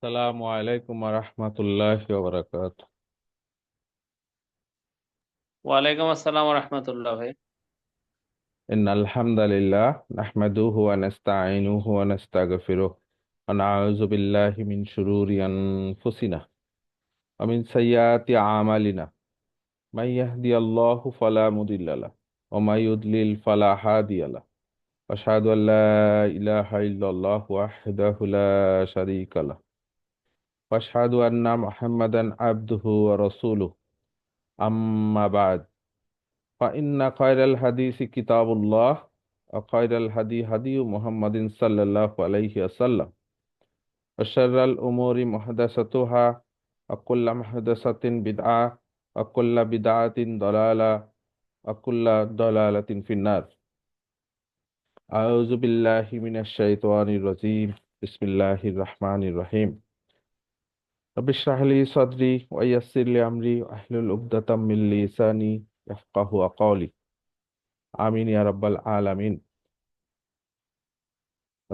আসসালামু আলাইকুম রহমতুল্লাহ ওবরাকাত। ওয়ালাইকুম আসসালাম রহমতুল্লাহ ভাই। ইন্নাল হামদালিল্লাহ নাহমাদুহু ওয়া নাস্তাঈনুহু ওয়া নাস্তাগফিরুহ ওয়া নাউযু বিল্লাহি মিন শুরুরি আনফুসিনা ওয়া মিন সাইয়্যাতি আমালিনা মান ইয়াহদিয়াল্লাহু ফালা মুদিল্লা লাহু ওয়া মান ইউদ্লিল ফালা হাদিয়া লাহু ওয়া আশহাদু আল লা ইলাহা ইল্লাল্লাহু ওয়াহদাহু লা শারীকা লাহু ওয়া আশহাদু আন্না মুহাম্মাদান আবদুহু ওয়া রাসূলুহু আম্মা বা'দ فإن خير الحديث كتاب الله وخير الهدي هدي محمد صلى الله عليه وسلم وشر الأمور محدثاتها وكل محدثة بدعة وكل بدعة ضلالة وكل ضلالة في النار. أعوذ بالله من الشيطان الرجيم. بسم الله الرحمن الرحيم. رب اشرح لي صدري ويسر لي أمري واحلل عقدة من لساني يفقهوا قولي. آمين يا رب العالمين.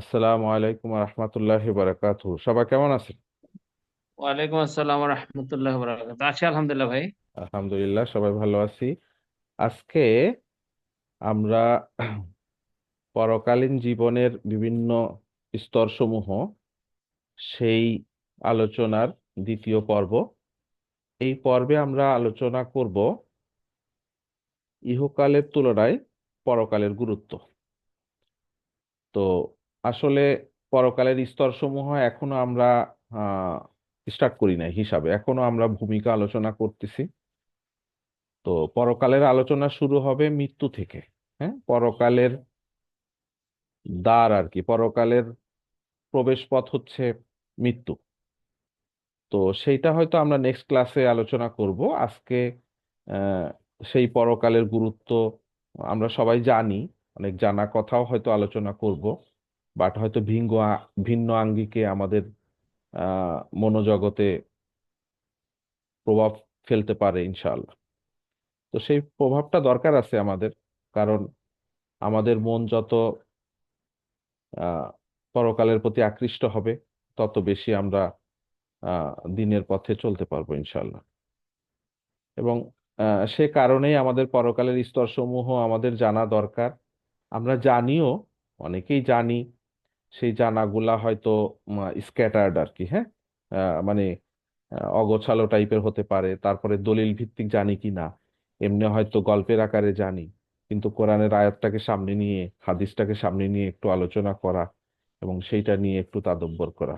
আসসালামু আলাইকুম রহমতুল্লাহি বারাকাতুহু। সবাই কেমন আছেন? ওয়ালাইকুম আসসালাম রহমতুল্লাহ বরকাত। আছি আলহামদুলিল্লাহ ভাই। আলহামদুলিল্লাহ, সবাই ভালো আছি। আজকে আমরা পরকালীন জীবনের বিভিন্ন স্তরসমূহ, সেই আলোচনার দ্বিতীয় পর্ব। এই পর্বে আমরা আলোচনা করব ইহকালের তুলনায় পরকালের গুরুত্ব। তো আসলে পরকালের স্তরসমূহ এখনো আমরা স্টার্ট করি নাই, হিসাবে এখনো আমরা ভূমিকা আলোচনা করতেছি। তো পরকালের আলোচনা শুরু হবে মৃত্যু থেকে। হ্যাঁ, পরকালের দ্বার আর কি, পরকালের প্রবেশ পথ হচ্ছে মৃত্যু। তো সেইটা হয়তো আমরা নেক্সট ক্লাসে আলোচনা করব। আজকে আহ, সেই পরকালের গুরুত্ব আমরা সবাই জানি, অনেক জানা কথাও হয়তো আলোচনা করব, বাট হয়তো ভিন্ন আঙ্গিকে আমাদের মনোজগতে প্রভাব ফেলতে পারে ইনশাআল্লাহ। তো সেই প্রভাবটা দরকার আছে আমাদের, কারণ আমাদের মন যত আহ পরকালের প্রতি আকৃষ্ট হবে, তত বেশি আমরা দিনের পথে চলতে পারবো ইনশাল্লাহ। এবং সে কারণেই আমাদের পরকালের স্তরসমূহ আমাদের জানা দরকার। আমরা জানিও, অনেকেই জানি, সেই জানাগুলা হয়তো স্ক্যাটার্ড আর কি। হ্যাঁ, মানে অগোছালো টাইপের হতে পারে। তারপরে দলিল ভিত্তিক জানি কি না, এমনি হয়তো গল্পের আকারে জানি, কিন্তু কোরআনের আয়াতটাকে সামনে নিয়ে, হাদিসটাকে সামনে নিয়ে একটু আলোচনা করা এবং সেইটা নিয়ে একটু তাদব্বর করা,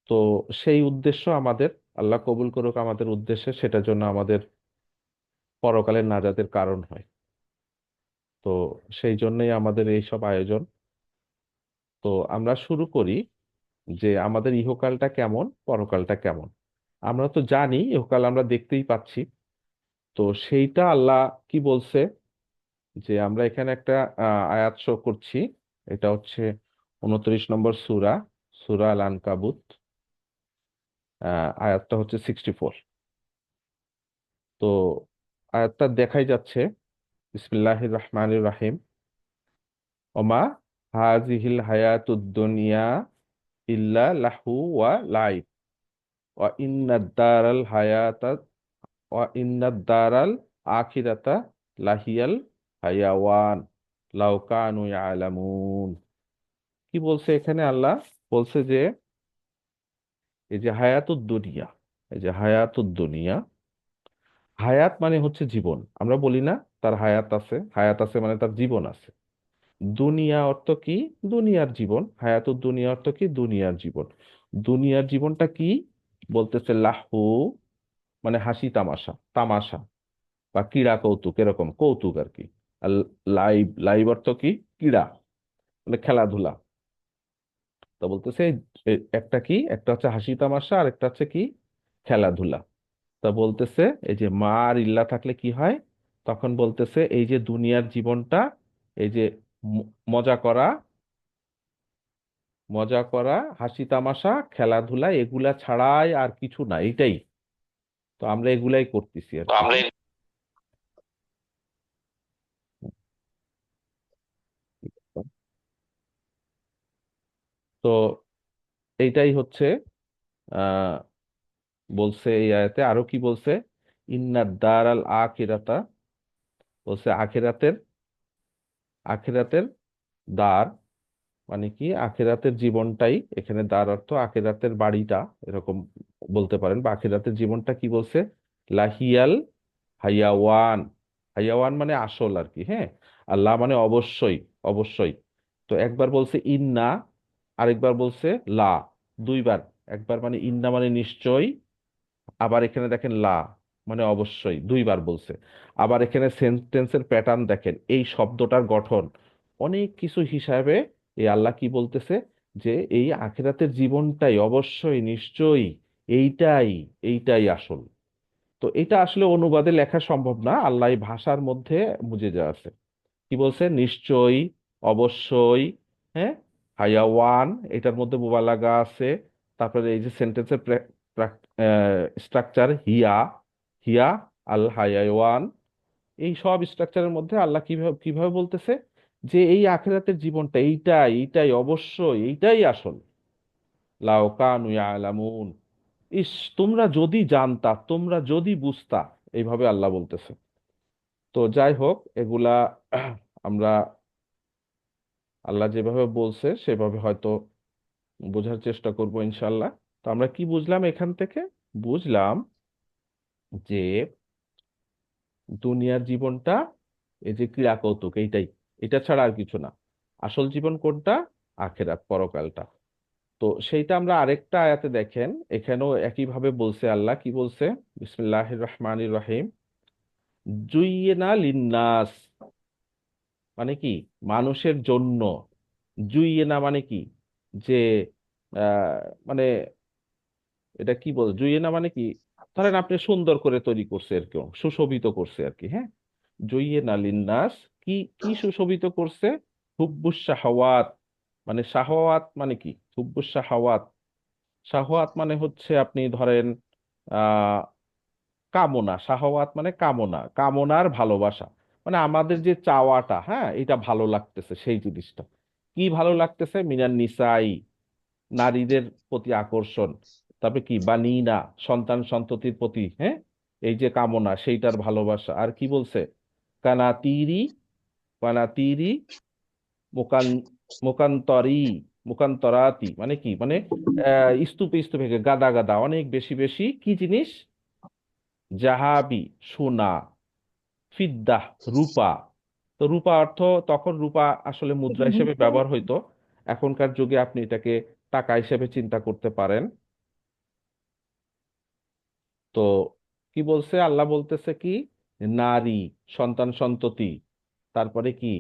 তো সেই উদ্দেশ্য আমাদের। আল্লাহ কবুল করুক আমাদের উদ্দেশ্যে, সেটার জন্য আমাদের পরকালের নাজাতের কারণ হয়। তো সেই জন্যই আমাদের এই সব আয়োজন। তো আমরা শুরু করি যে আমাদের ইহকালটা কেমন, পরকালটা কেমন। আমরা তো জানি ইহকাল আমরা দেখতেই পাচ্ছি। তো সেইটা আল্লাহ কি বলছে, যে আমরা এখানে একটা আয়াত শো করছি। এটা হচ্ছে 29 নম্বর সূরা, সূরা আল আনকাবুত। আয়াতটা হচ্ছে 64। তো আয়াতটা দেখাই যাচ্ছে, বিসমিল্লাহির রহমানির রহিম। ওমা হাজিহিল হায়াতুদ দুনিয়া ইল্লা লাহু ওয়া লাইব ওয়া ইন্নাদ দারাল হায়াতা ওয়া ইন্নাদ দারাল আখিরাতা লাহিয়াল হায়াওয়ান লাউ কানু ইয়ালামুন। কি বলছে এখানে আল্লাহ? বলছে যে এই যে হায়াতুদ দুনিয়া, এই যে হায়াতুদ দুনিয়া, হায়াত মানে হচ্ছে জীবন। আমরা বলি না তার হায়াত আছে, হায়াত আছে মানে তার জীবন আছে। দুনিয়া অর্থ কি? দুনিয়ার জীবন। হায়াতুদ দুনিয়া অর্থ কি? দুনিয়ার জীবন। দুনিয়ার জীবনটা কি? বলতেছে লাহু, মানে হাসি তামাশা, তামাশা বা ক্রীড়া কৌতুক, এরকম কৌতুক আর কি। আর লাইভ, লাইভ অর্থ কি? ক্রীড়া, মানে খেলাধুলা। তো বলতেছে একটা কি, একটা হচ্ছে হাসি তামাশা আর একটা হচ্ছে কি? খেলাধুলা। তা বলতেছে এই যে মা আর ইল্লা থাকলে কি হয়, তখন বলতেছে এই যে দুনিয়ার জীবনটা, এই যে মজা করা, মজা করা, হাসি তামাশা, খেলাধুলা, এগুলা ছাড়াই আর কিছু না, এটাই। তো আমরা এগুলাই করতেছি আর তো কি। আমরা হ্যাঁ, তো এইটাই হচ্ছে। আহ বলছে এই আয়াতে আরো কি বলছে, ইন্নাদ দারাল আখিরাতা, বলছে আখিরাতের, আখিরাতের দ্বার মানে কি, আখিরাতের জীবনটাই, এখানে দ্বার অর্থ আখিরাতের বাড়িটা, এরকম বলতে পারেন, বা আখিরাতের জীবনটা কি বলছে, লাহিয়াল হাইয়াওয়ান, হাইয়াওয়ান মানে আসল আর কি, হ্যাঁ, আল্লাহ মানে অবশ্যই, অবশ্যই। তো একবার বলছে ইন্না, আরেকবার বলছে লা, দুইবার, একবার মানে ইন্না মানে নিশ্চয়, আবার এখানে দেখেন লা মানে অবশ্যই, দুইবার বলছে। আবার এখানে সেন্টেন্সের প্যাটার্ন দেখেন, এই শব্দটার গঠন, অনেক কিছু হিসাবে এই আল্লাহ কি বলতেছে, যে এই আখিরাতের জীবনটাই অবশ্যই নিশ্চয়ই, এইটাই, এইটাই আসল। তো এটা আসলে অনুবাদে লেখা সম্ভব না, আল্লাহ এই ভাষার মধ্যে বুঝে যা আছে। কি বলছে, নিশ্চয়ই, অবশ্যই, হ্যাঁ, হায়াওয়ান, এটার মধ্যে মুবালাগা আছে। তারপরে এই যে সেন্টেন্সের স্ট্রাকচার, হিয়া, হিয়া আল হায়াওয়ান, এই সব স্ট্রাকচারের মধ্যে আল্লাহ কিভাবে কিভাবে বলতেছে যে এই আখিরাতের জীবনটা এইটাই, এইটাই অবশ্যই, এইটাই আসল। লাউ কানু ইয়ালামুন, ইস, তোমরা যদি জানতা, তোমরা যদি বুঝতা, এইভাবে আল্লাহ বলতেছে। তো যাই হোক, এগুলা আমরা আল্লাহ যেভাবে বলছে সেভাবে হয়তো বোঝার চেষ্টা করব ইনশাল্লাহ। তো আমরা কি বুঝলাম এখান থেকে, বুঝলাম যে দুনিয়ার জীবনটা এই যে ক্রীড়া কৌতুক, এইটাই, এটা ছাড়া আর কিছু না। আসল জীবন কোনটা, আখেরাত, পরকালটা। তো সেইটা আমরা আরেকটা আয়াতে দেখেন, এখানেও একইভাবে বলছে আল্লাহ, কি বলছে, বিসমিল্লাহির রহমানির রহিম, জুইয়েনা লিন্নাস মানে কি, মানুষের জন্য, জুইয়েনা মানে কি, যে আহ, মানে এটা কি বল, জুইয়েনা মানে কি, ধরেন আপনি সুন্দর করে তৈরি করছে আর কি, সুশোভিত করছে আর কি, হ্যাঁ, জুইয়েনা লিন্নাস, কি কি সুশোভিত করছে, হুব্বুস শাহাওয়াত, মানে শাহওয়াত মানে কি, হুব্বুস শাহাওয়াত, শাহওয়াত মানে হচ্ছে আপনি ধরেন আহ কামনা, শাহওয়াত মানে কামনা, কামনার ভালোবাসা, মানে আমাদের যে চাওয়াটা, হ্যাঁ, এটা ভালো লাগতেছে সেই জিনিসটা। কি ভালো লাগতেছে, মিনান নিসাই, নারীদের প্রতি আকর্ষণ, তারপরে কি বানিনা, সন্তান সন্ততির প্রতি, হ্যাঁ, এই যে কামনা, সেইটার ভালোবাসা। আর কি বলছে, কানাতিরি, কানাতিরি মোকান, মোকান্তরি, মোকান্তরাতি মানে কি, মানে স্তূপে স্তূপে, গাদা গাদা, অনেক বেশি বেশি কি জিনিস, জাহাবি সোনা, ফিদ্দাহ রূপা। তো রূপা অর্থ, তখন রূপা আসলে মুদ্রা হিসেবে ব্যবহার হইতো, এখনকার যুগে আপনি এটাকে টাকা হিসেবে চিন্তা করতে পারেন। তো কি বলছে আল্লাহ, বলতেছে কি, নারী, সন্তান সন্ততি, তারপরে কি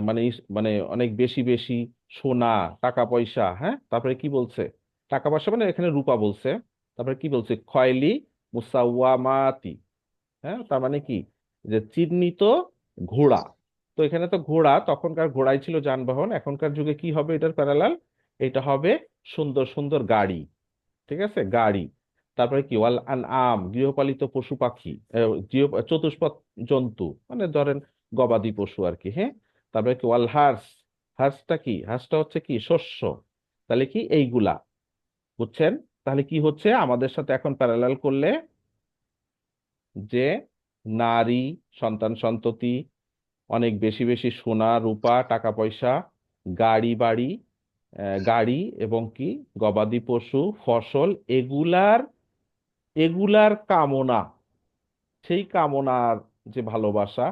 মানে মানে অনেক বেশি বেশি সোনা, টাকা পয়সা, হ্যাঁ, তারপরে কি বলছে, টাকা পয়সা মানে এখানে রূপা বলছে। তারপরে কি বলছে, খয়লি মুসাওয়ামাতি, হ্যাঁ, তার মানে কি, যে চিহ্নিত ঘোড়া। তো এখানে তো ঘোড়া, তখনকার ঘোড়াই ছিল যানবাহন, এখনকার যুগে কি হবে এটার প্যারালাল, এটা হবে সুন্দর সুন্দর গাড়ি, ঠিক আছে, গাড়ি। তারপরে কি, ওয়াল আনআম, গৃহপালিত পশু পাখি, চতুষ্পদ জন্তু, মানে ধরেন গবাদি পশু আর কি, হ্যাঁ। তারপরে কি, ওয়াল হার্স, হার্সটা কি, হার্সটা হচ্ছে কি, শস্য। তাহলে কি এইগুলা, বুঝছেন? তাহলে কি হচ্ছে আমাদের সাথে এখন প্যারালাল করলে, যে নারী, সন্তান সন্ততি, অনেক বেশি বেশি সোনা রূপা টাকা পয়সা, গাড়ি বাড়ি, গাড়ি, এবং কি গবাদি পশু, ফসল, এগুলার, এগুলার কামনা, সেই কামনার যে ভালোবাসা,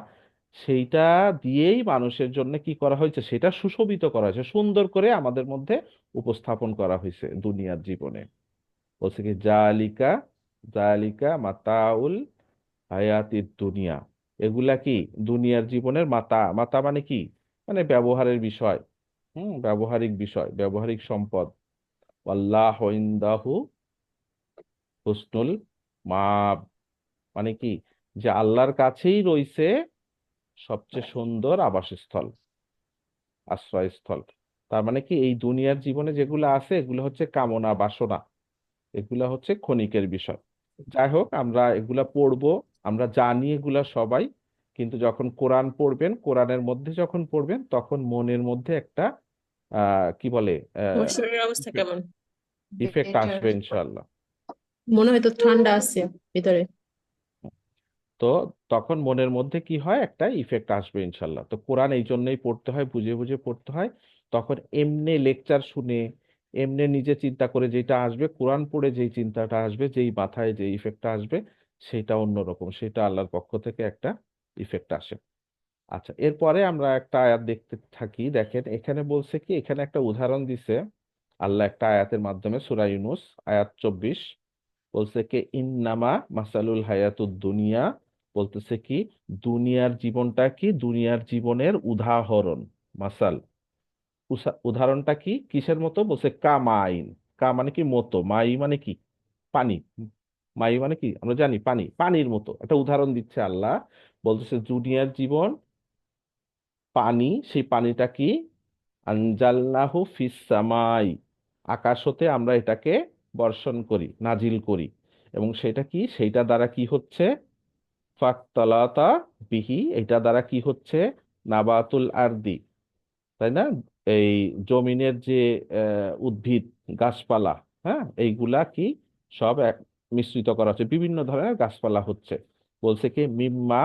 সেইটা দিয়েই মানুষের জন্য কি করা হয়েছে, সেটা সুশোভিত করা হয়েছে, সুন্দর করে আমাদের মধ্যে উপস্থাপন করা হয়েছে দুনিয়ার জীবনে। বলছে কি, জালিকা, জালিকা মাতাউল হায়াতির দুনিয়া, এগুলা কি দুনিয়ার জীবনের মাতা, মাতা মানে কি, মানে ব্যবহারের বিষয়, ব্যবহারিক বিষয়, ব্যবহারিক সম্পদ। আল্লাহ ইনদাহু হুসনুল মাব, মানে কি, যে আল্লাহর কাছেই রইছে সবচেয়ে সুন্দর আবাসস্থল, আশ্রয়স্থল। তার মানে কি, এই দুনিয়ার জীবনে যেগুলো আছে এগুলো হচ্ছে কামনা বাসনা, এগুলা হচ্ছে ক্ষণিকের বিষয়। যাই হোক, আমরা এগুলা পড়বো, আমরা জানি এগুলা সবাই, কিন্তু যখন কোরআন পড়বেন, কোরআনের মধ্যে যখন পড়বেন, তখন মনের মধ্যে একটা কি বলে, তোমার শরীরের অবস্থা কেমন? Effect better. আসবে ইনশাল্লাহ। মনে হয় তো ঠান্ডা আছে ভিতরে। তো তখন মনের মধ্যে কি হয়, একটা ইফেক্ট আসবে ইনশাল্লাহ। তো কোরআন এই জন্যই পড়তে হয়, বুঝে বুঝে পড়তে হয়। তখন এমনি লেকচার শুনে, এমনি নিজে চিন্তা করে যেটা আসবে, কোরআন পড়ে যেই চিন্তাটা আসবে, যেই মাথায় যে ইফেক্টটা আসবে, সেটা অন্যরকম, সেটা আল্লাহর পক্ষ থেকে একটা ইফেক্ট আসে। আচ্ছা, এরপরে আমরা একটা আয়াত দেখতে থাকি। দেখেন এখানে বলছে কি, এখানে একটা উদাহরণ দিছে আল্লাহ একটা আয়াতের মাধ্যমে, সূরা ইউনূস আয়াত 24। বলছে কি, ইন্নামা মাসালুল হায়াতুদ দুনিয়া, বলতেছে কি, দুনিয়ার জীবনটা কি, দুনিয়ার জীবনের উদাহরণ। মাসাল, উদাহরণটা কি, কিসের মতো, বলছে কামাইন। কা মানে কি মতো, মাই মানে কি পানি। মাই মানে কি আমরা জানি পানি, পানির মতো একটা উদাহরণ দিচ্ছে আল্লাহ। বলতেছে দুনিয়ার জীবন পানি, সেই পানিটা কি, আনজালনাহু ফিস সামাই, আকাশ হতে আমরা এটাকে বর্ষণ করি, নাজিল করি। এবং সেটা কি, সেইটা দ্বারা কি হচ্ছে, ফাকতালাতা বিহি, এটা দ্বারা কি হচ্ছে, নাবাতুল আরদি, তাই না, এই জমিনের যে উদ্ভিদ, গাছপালা, হ্যাঁ, এইগুলা কি সব মিশ্রিত করা হচ্ছে, বিভিন্ন ধরনের গাছপালা হচ্ছে। বলছে কি, মিম্মা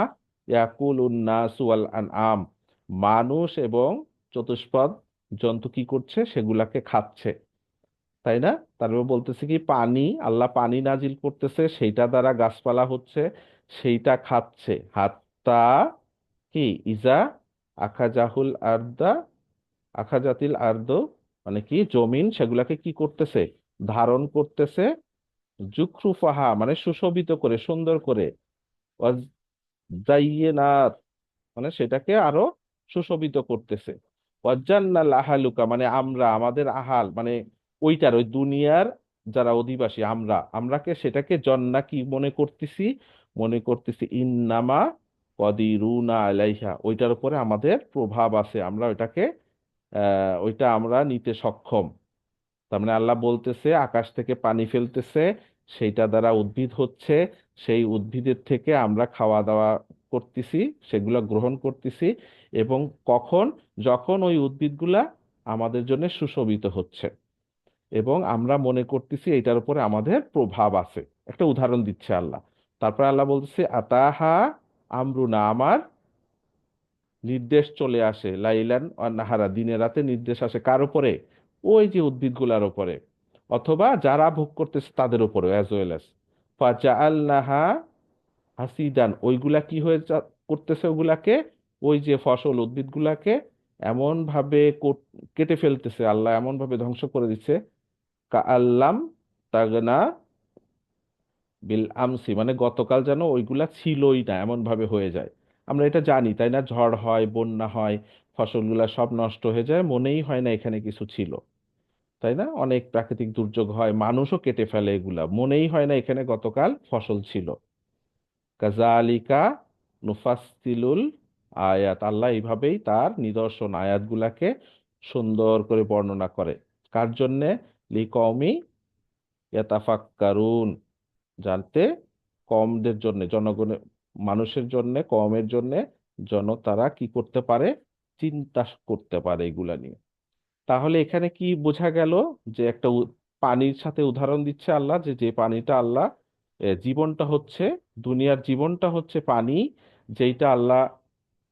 ইয়াকুলুন নাস ওয়াল আনআম, মানুষ এবং চতুষ্পদ জন্তু কি করছে, সেগুলাকে খাচ্ছে, তাই না। তারপর বলতেছে কি, পানি, আল্লাহ পানি নাজিল করতেছে, সেইটা দ্বারা গাছপালা হচ্ছে, সেইটা খাচ্ছে। হাত্তা কি, ইজা আখাজাহুল আরদা, আখাজাতিল আর্দ, মানে কি জমিন সেগুলাকে কি করতেছে, ধারণ করতেছে, জুখরুফাহা মানে সুশোভিত করে, সুন্দর করে, ওয়াজাইয়্যিনাত মানে সেটাকে আরো সুশোভিত করতেছে, ওয়াজ্জালনাল আহালুকা মানে আমরা, আমাদের আহাল মানে ওইটার, ওই দুনিয়ার যারা অধিবাসী, আমরা, আমরাকে সেটাকে জন্না কি মনে করতেছি, মনে করতেছি ইন্নামা কদিরুনা আলাইহা, ওইটার উপরে আমাদের প্রভাব আছে, আমরা ওইটাকে ওইটা আমরা নিতে সক্ষম। তার মানে আল্লাহ বলতেছে আকাশ থেকে পানি ফেলতেছে, সেইটা দ্বারা উদ্ভিদ হচ্ছে, সেই উদ্ভিদের থেকে আমরা খাওয়া দাওয়া করতেছি, সেগুলো গ্রহণ করতেছি। এবং কখন, যখন ওই উদ্ভিদগুলা আমাদের জন্য সুশোভিত হচ্ছে, এবং আমরা মনে করতেছি এটার উপরে আমাদের প্রভাব আছে। একটা উদাহরণ দিচ্ছে আল্লাহ। তারপর আল্লাহ বলতেছে আতাহা আমরুনা, আমার নির্দেশ চলে আসে, লাইলান আর নাহারা, দিনে রাতে নির্দেশ আসে কার উপরে, ওই যে উদ্ভিদগুলার উপরে, অথবা যারা ভোগ করতেছে তাদের উপরে, অ্যাজ ওয়েল অ্যাজ ফাজাআলনাহা হাসিদান, ওইগুলা কি হয়ে করতেছে, ওগুলাকে, ওই যে ফসল উদ্ভিদগুলাকে এমন ভাবে কেটে ফেলতেছে আল্লাহ, এমন ভাবে ধ্বংস করে দিচ্ছে, কা আল্লাম তাগনা বিল আমসি, মানে গতকাল যেন ওইগুলা ছিলই না, এমন ভাবে হয়ে যায়। আমরা এটা জানি তাই না, ঝড় হয়, বন্যা হয়, ফসলগুলা সব নষ্ট হয়ে যায়, মনেই হয় না এখানে কিছু ছিল, তাই না। অনেক প্রাকৃতিক দুর্যোগ হয়, মানুষও কেটে ফেলে এগুলা, মনেই হয় না এখানে গতকাল ফসল ছিল। কাজালিকা নুফাসসিলুল আয়াত, আল্লাহ এইভাবেই তার নিদর্শন আয়াতগুলাকে সুন্দর করে বর্ণনা করে। কার জন্যে, লিকওমি ইয়াতাফাক্কারুন, জানতে, কমদের জন্য, জনগণের, মানুষের জন্য, কমের জন্য, যেন তারা কি করতে পারে, চিন্তা করতে পারে এগুলা নিয়ে। তাহলে এখানে কি বোঝা গেল, যে একটা পানির সাথে উদাহরণ দিচ্ছে আল্লাহ, যে যে পানিটা আল্লাহ, জীবনটা হচ্ছে, দুনিয়ার জীবনটা হচ্ছে পানি, যেইটা আল্লাহ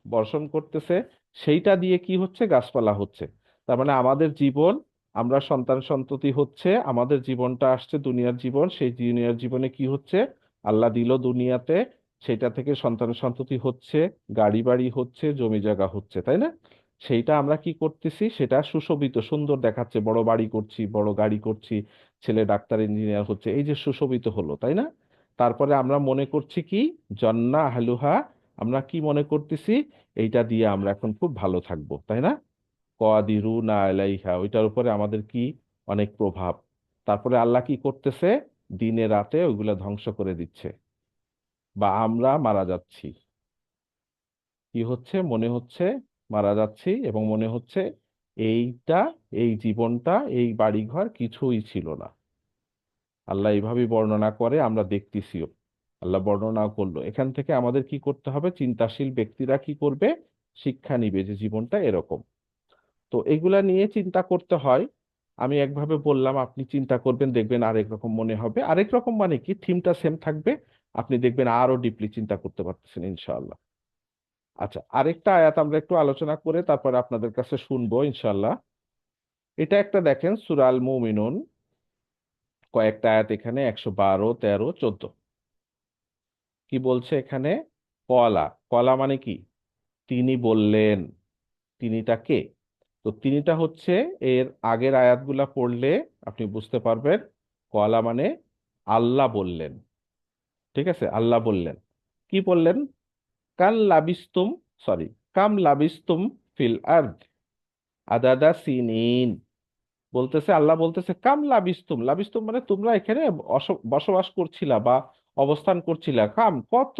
বর্ষণ করতেছে, সেইটা দিয়ে কি হচ্ছে, গাছপালা হচ্ছে। তার মানে আমাদের জীবন, আমরা সন্তান সন্ততি হচ্ছে, আমাদের জীবনটা আসছে দুনিয়ার জীবন, সেই দুনিয়ার জীবনে কি হচ্ছে, আল্লাহ দিল দুনিয়াতে, সেটা থেকে সন্তান সন্ততি হচ্ছে, গাড়ি বাড়ি হচ্ছে, জমি জায়গা হচ্ছে, তাই না। সেইটা আমরা কি করতেছি, সেটা সুশোভিত, সুন্দর দেখাচ্ছে, বড় বাড়ি করছি, বড় গাড়ি করছি, ছেলে ডাক্তার ইঞ্জিনিয়ার হচ্ছে, এই যে সুশোভিত হলো, তাই না। তারপরে আমরা মনে করছি কি, জন্না আহলুহা, আমরা কি মনে করতেছি, এইটা দিয়ে আমরা এখন খুব ভালো থাকবো, তাই না। কদিরু না আলাইহা, ওইটার উপরে আমাদের কি অনেক প্রভাব। তারপরে আল্লাহ কি করতেছে, দিনে রাতে ওইগুলা ধ্বংস করে দিচ্ছে, বা আমরা মারা যাচ্ছি। কি হচ্ছে, মনে হচ্ছে মারা যাচ্ছি, এবং মনে হচ্ছে এইটা, এই জীবনটা, এই বাড়িঘর কিছুই ছিল না। আল্লাহ এইভাবেই বর্ণনা করে, আমরা দেখতেছিও, আল্লাহ বর্ণনা করলো। এখান থেকে আমাদের কি করতে হবে, চিন্তাশীল ব্যক্তিরা কি করবে, শিক্ষা নিবে যে জীবনটা এরকম। তো এগুলা নিয়ে চিন্তা করতে হয়। আমি একভাবে বললাম, আপনি চিন্তা করবেন, দেখবেন আরেক রকম মনে হবে। আরেক রকম মানে কি, থিমটা সেম থাকবে, আপনি দেখবেন আরো ডিপলি চিন্তা করতে পারতেছেন ইনশাআল্লাহ। আচ্ছা, আরেকটা আয়াত আমরা একটু আলোচনা করে তারপরে আপনাদের কাছে শুনবো ইনশাআল্লাহ। এটা একটা দেখেন, সূরা আল মুমিনুন, কয়েকটা আয়াত এখানে, 112, 13, 14। কি বলছে এখানে? কলা। কলা মানে কি? তিনি বললেন। তিনিটা কে? তো তিনিটা হচ্ছে, এর আগের আয়াতগুলা পড়লে আপনি বুঝতে পারবেন, কলা মানে আল্লাহ বললেন। ঠিক আছে, আল্লাহ বললেন। কি বললেন? কাল লাবিস্তুম, সরি, কাম লাবিস্তুম ফিল আরদ আদাদা সিনিন। বলতেছে, আল্লাহ বলতেছে, কাম লাবিস্তুম, লাবিস্তুম মানে তোমরা এখানে বসবাস করছিলা বা অবস্থান করছিলা, কাম কত,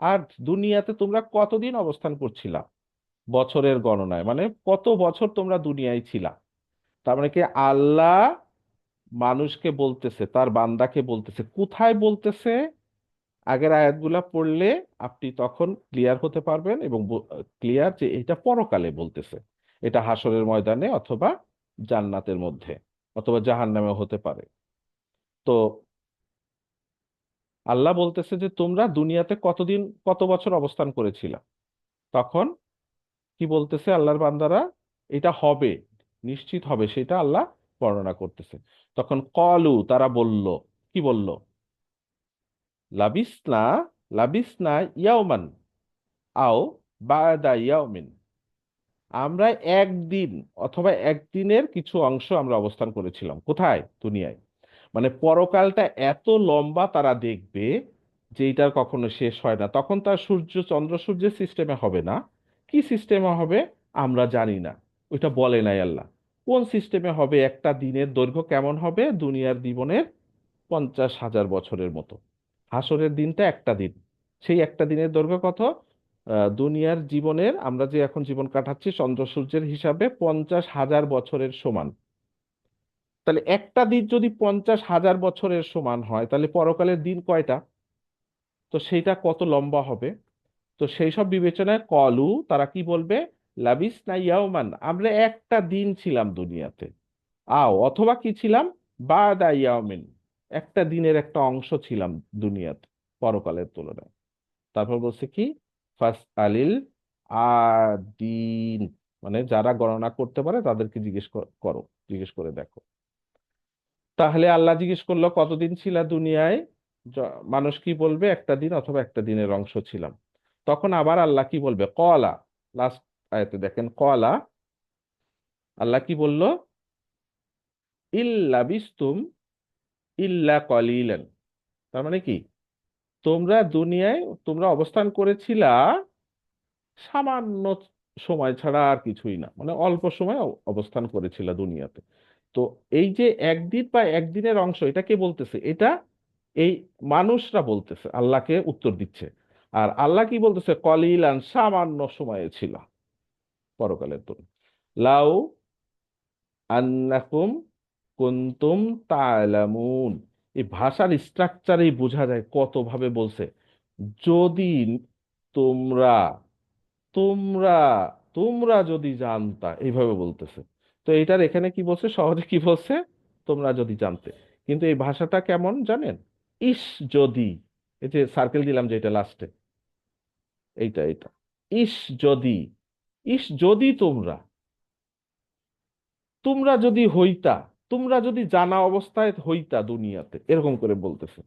আর দুনিয়াতে তোমরা কতদিন অবস্থান করছিলা, বছরের গণনায়, মানে কত বছর তোমরা দুনিয়ায় ছিলা। তার মানে কি, আল্লাহ মানুষকে বলতেছে, তার বান্দাকে বলতেছে। কোথায় বলতেছে? আগের আয়াতগুলা পড়লে আপনি তখন ক্লিয়ার হতে পারবেন, এবং ক্লিয়ার যে এটা পরকালে বলতেছে। এটা হাসরের ময়দানে, অথবা জান্নাতের মধ্যে, অথবা জাহান্নামে হতে পারে। তো আল্লাহ বলতেছে যে তোমরা দুনিয়াতে কতদিন, কত বছর অবস্থান করেছিলা। তখন কি বলতেছে আল্লাহর বান্দারা? এটা হবে, নিশ্চিত হবে, সেটা আল্লাহ বর্ণনা করতেছে। তখন কলু, তারা বলল, কি বলল? লাবিসনা, লাবিসনা ইয়াওমান আও বাদা ইয়াউমিন। আমরা একদিন অথবা একদিনের কিছু অংশ আমরা অবস্থান করেছিলাম। কোথায়? দুনিয়ায়। মানে পরকালটা এত লম্বা তারা দেখবে যে এটার কখনো শেষ হয় না। তখন তার সূর্য চন্দ্র সূর্যের সিস্টেমে হবে না। কি সিস্টেমে হবে আমরা জানি না, ওইটা বলে নাই আল্লাহ। কোন সিস্টেমে হবে? একটা দিনের দৈর্ঘ্য কেমন হবে? দুনিয়ার জীবনের 50,000 বছরের মতো। হাসরের দিনটা একটা দিন। সেই একটা দিনের দৈর্ঘ্য কত? দুনিয়ার জীবনের, আমরা যে এখন জীবন কাটাচ্ছি চন্দ্র সূর্যের হিসাবে, 50,000 বছরের সমান। তাহলে একটা দিন যদি 50,000 বছরের সমান হয়, তাহলে পরকালের দিন কয়টা? তো সেইটা কত লম্বা হবে? তো সেই সব বিবেচনায় কলু, তারা কি বলবে? লাবিস না ইয়াওমান, আমরা একটা দিন ছিলাম দুনিয়াতে। আও, অথবা কি ছিলাম? বাদা ইয়াউমিন, একটা দিনের একটা অংশ ছিলাম দুনিয়াতে পরকালের তুলনায়। তারপর বলছে কি? ফাস আলিল আদিন, মানে যারা গণনা করতে পারে তাদেরকে করো, জিজ্ঞেস করে দেখো। তাহলে আল্লাহ জিজ্ঞেস করলো, কতদিন ছিলা দুনিয়ায়? মানুষ কি বলবে? একটা দিন অথবা একটা দিনের অংশ ছিলাম। তখন আবার আল্লাহ কি বলবে? কলা। লাস্ট আয়াতে দেখেন, কলা, আল্লাহ কি বলল? ইল্লা বিস্তুম ইল্লা কলিলান। তার মানে কি, তোমরা দুনিয়ায় তোমরা অবস্থান করেছিলা সামান্য সময় ছাড়া আর কিছুই না, মানে অল্প সময় অবস্থান করেছিল দুনিয়াতে। তো এই যে একদিন বা একদিনের অংশ, এটা কে বলতেছে? এটা এই মানুষরা বলতেছে, আল্লাহকে উত্তর দিচ্ছে। আর আল্লাহ কি বলতেছে? কলিলান, সামান্য সময়ে ছিল পরকালের তুলনায়। লাউ আন্নাকুম কুনতুম তা'লামুন। এই ভাষার স্ট্রাকচারেই বোঝা যায় কত ভাবে বলছে। যদি তোমরা, তোমরা তোমরা যদি জানতা, এইভাবে বলতেছে। তো এইটার এখানে কি বলছে? সহজে কি বলছে? তোমরা যদি জানতে। কিন্তু এই ভাষাটা কেমন জানেন? ইস যদি, এই যে সার্কেল দিলাম যে এটা লাস্টে, এইটা এইটা, ইস যদি, ইস যদি তোমরা, তোমরা যদি হইতা, তোমরা যদি জানা অবস্থায় হইতা দুনিয়াতে, এরকম করে বলতেছে।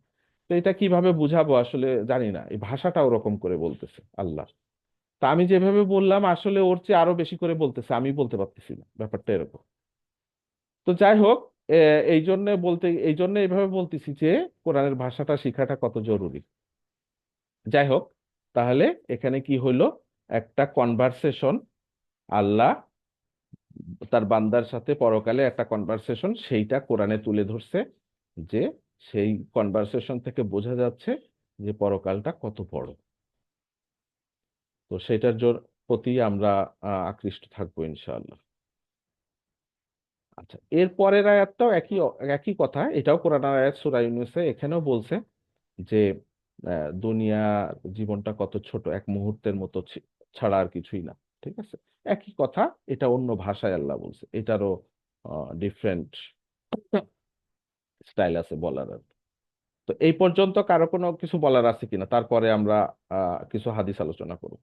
তো এটা কিভাবে বুঝাবো আসলে জানি না, এই ভাষাটা ওরকম করে বলতেছে আল্লাহ। তা আমি যেভাবে বললাম, আসলে ওর চেয়ে আরো বেশি করে বলতেছে, আমি বলতে পারতেছি না, ব্যাপারটা এরকম। তো যাই হোক, এই জন্য এইভাবে বলতেছি যে কোরআনের ভাষাটা শেখাটা কত জরুরি। যাই হোক, তাহলে এখানে কি হইলো? একটা কনভারসেশন, আল্লাহ তার বান্দার সাথে পরকালে একটা কনভারসেশন, সেইটা কোরআনে তুলে ধরছে। যে সেই কনভারসেশন থেকে বোঝা যাচ্ছে যে পরকালটা কত বড়। তো সেটার প্রতি আমরা আকৃষ্ট থাকবো ইনশাআল্লাহ। আচ্ছা, এর পরের আয়াতটাও একই, একই কথা, এটাও কোরআনের আয়াত, সূরা ইউনূসে, এখানেও বলছে যে দুনিয়া জীবনটা কত ছোট, এক মুহূর্তের মতো ছাড়া আর কিছুই না। ঠিক আছে, একই কথা, এটা অন্য ভাষায় আল্লাহ বলছে, এটারও ডিফারেন্ট স্টাইল আছে বলার আর কি। তো এই পর্যন্ত কারো কোনো কিছু বলার আছে কিনা, তারপরে আমরা কিছু হাদিস আলোচনা করব।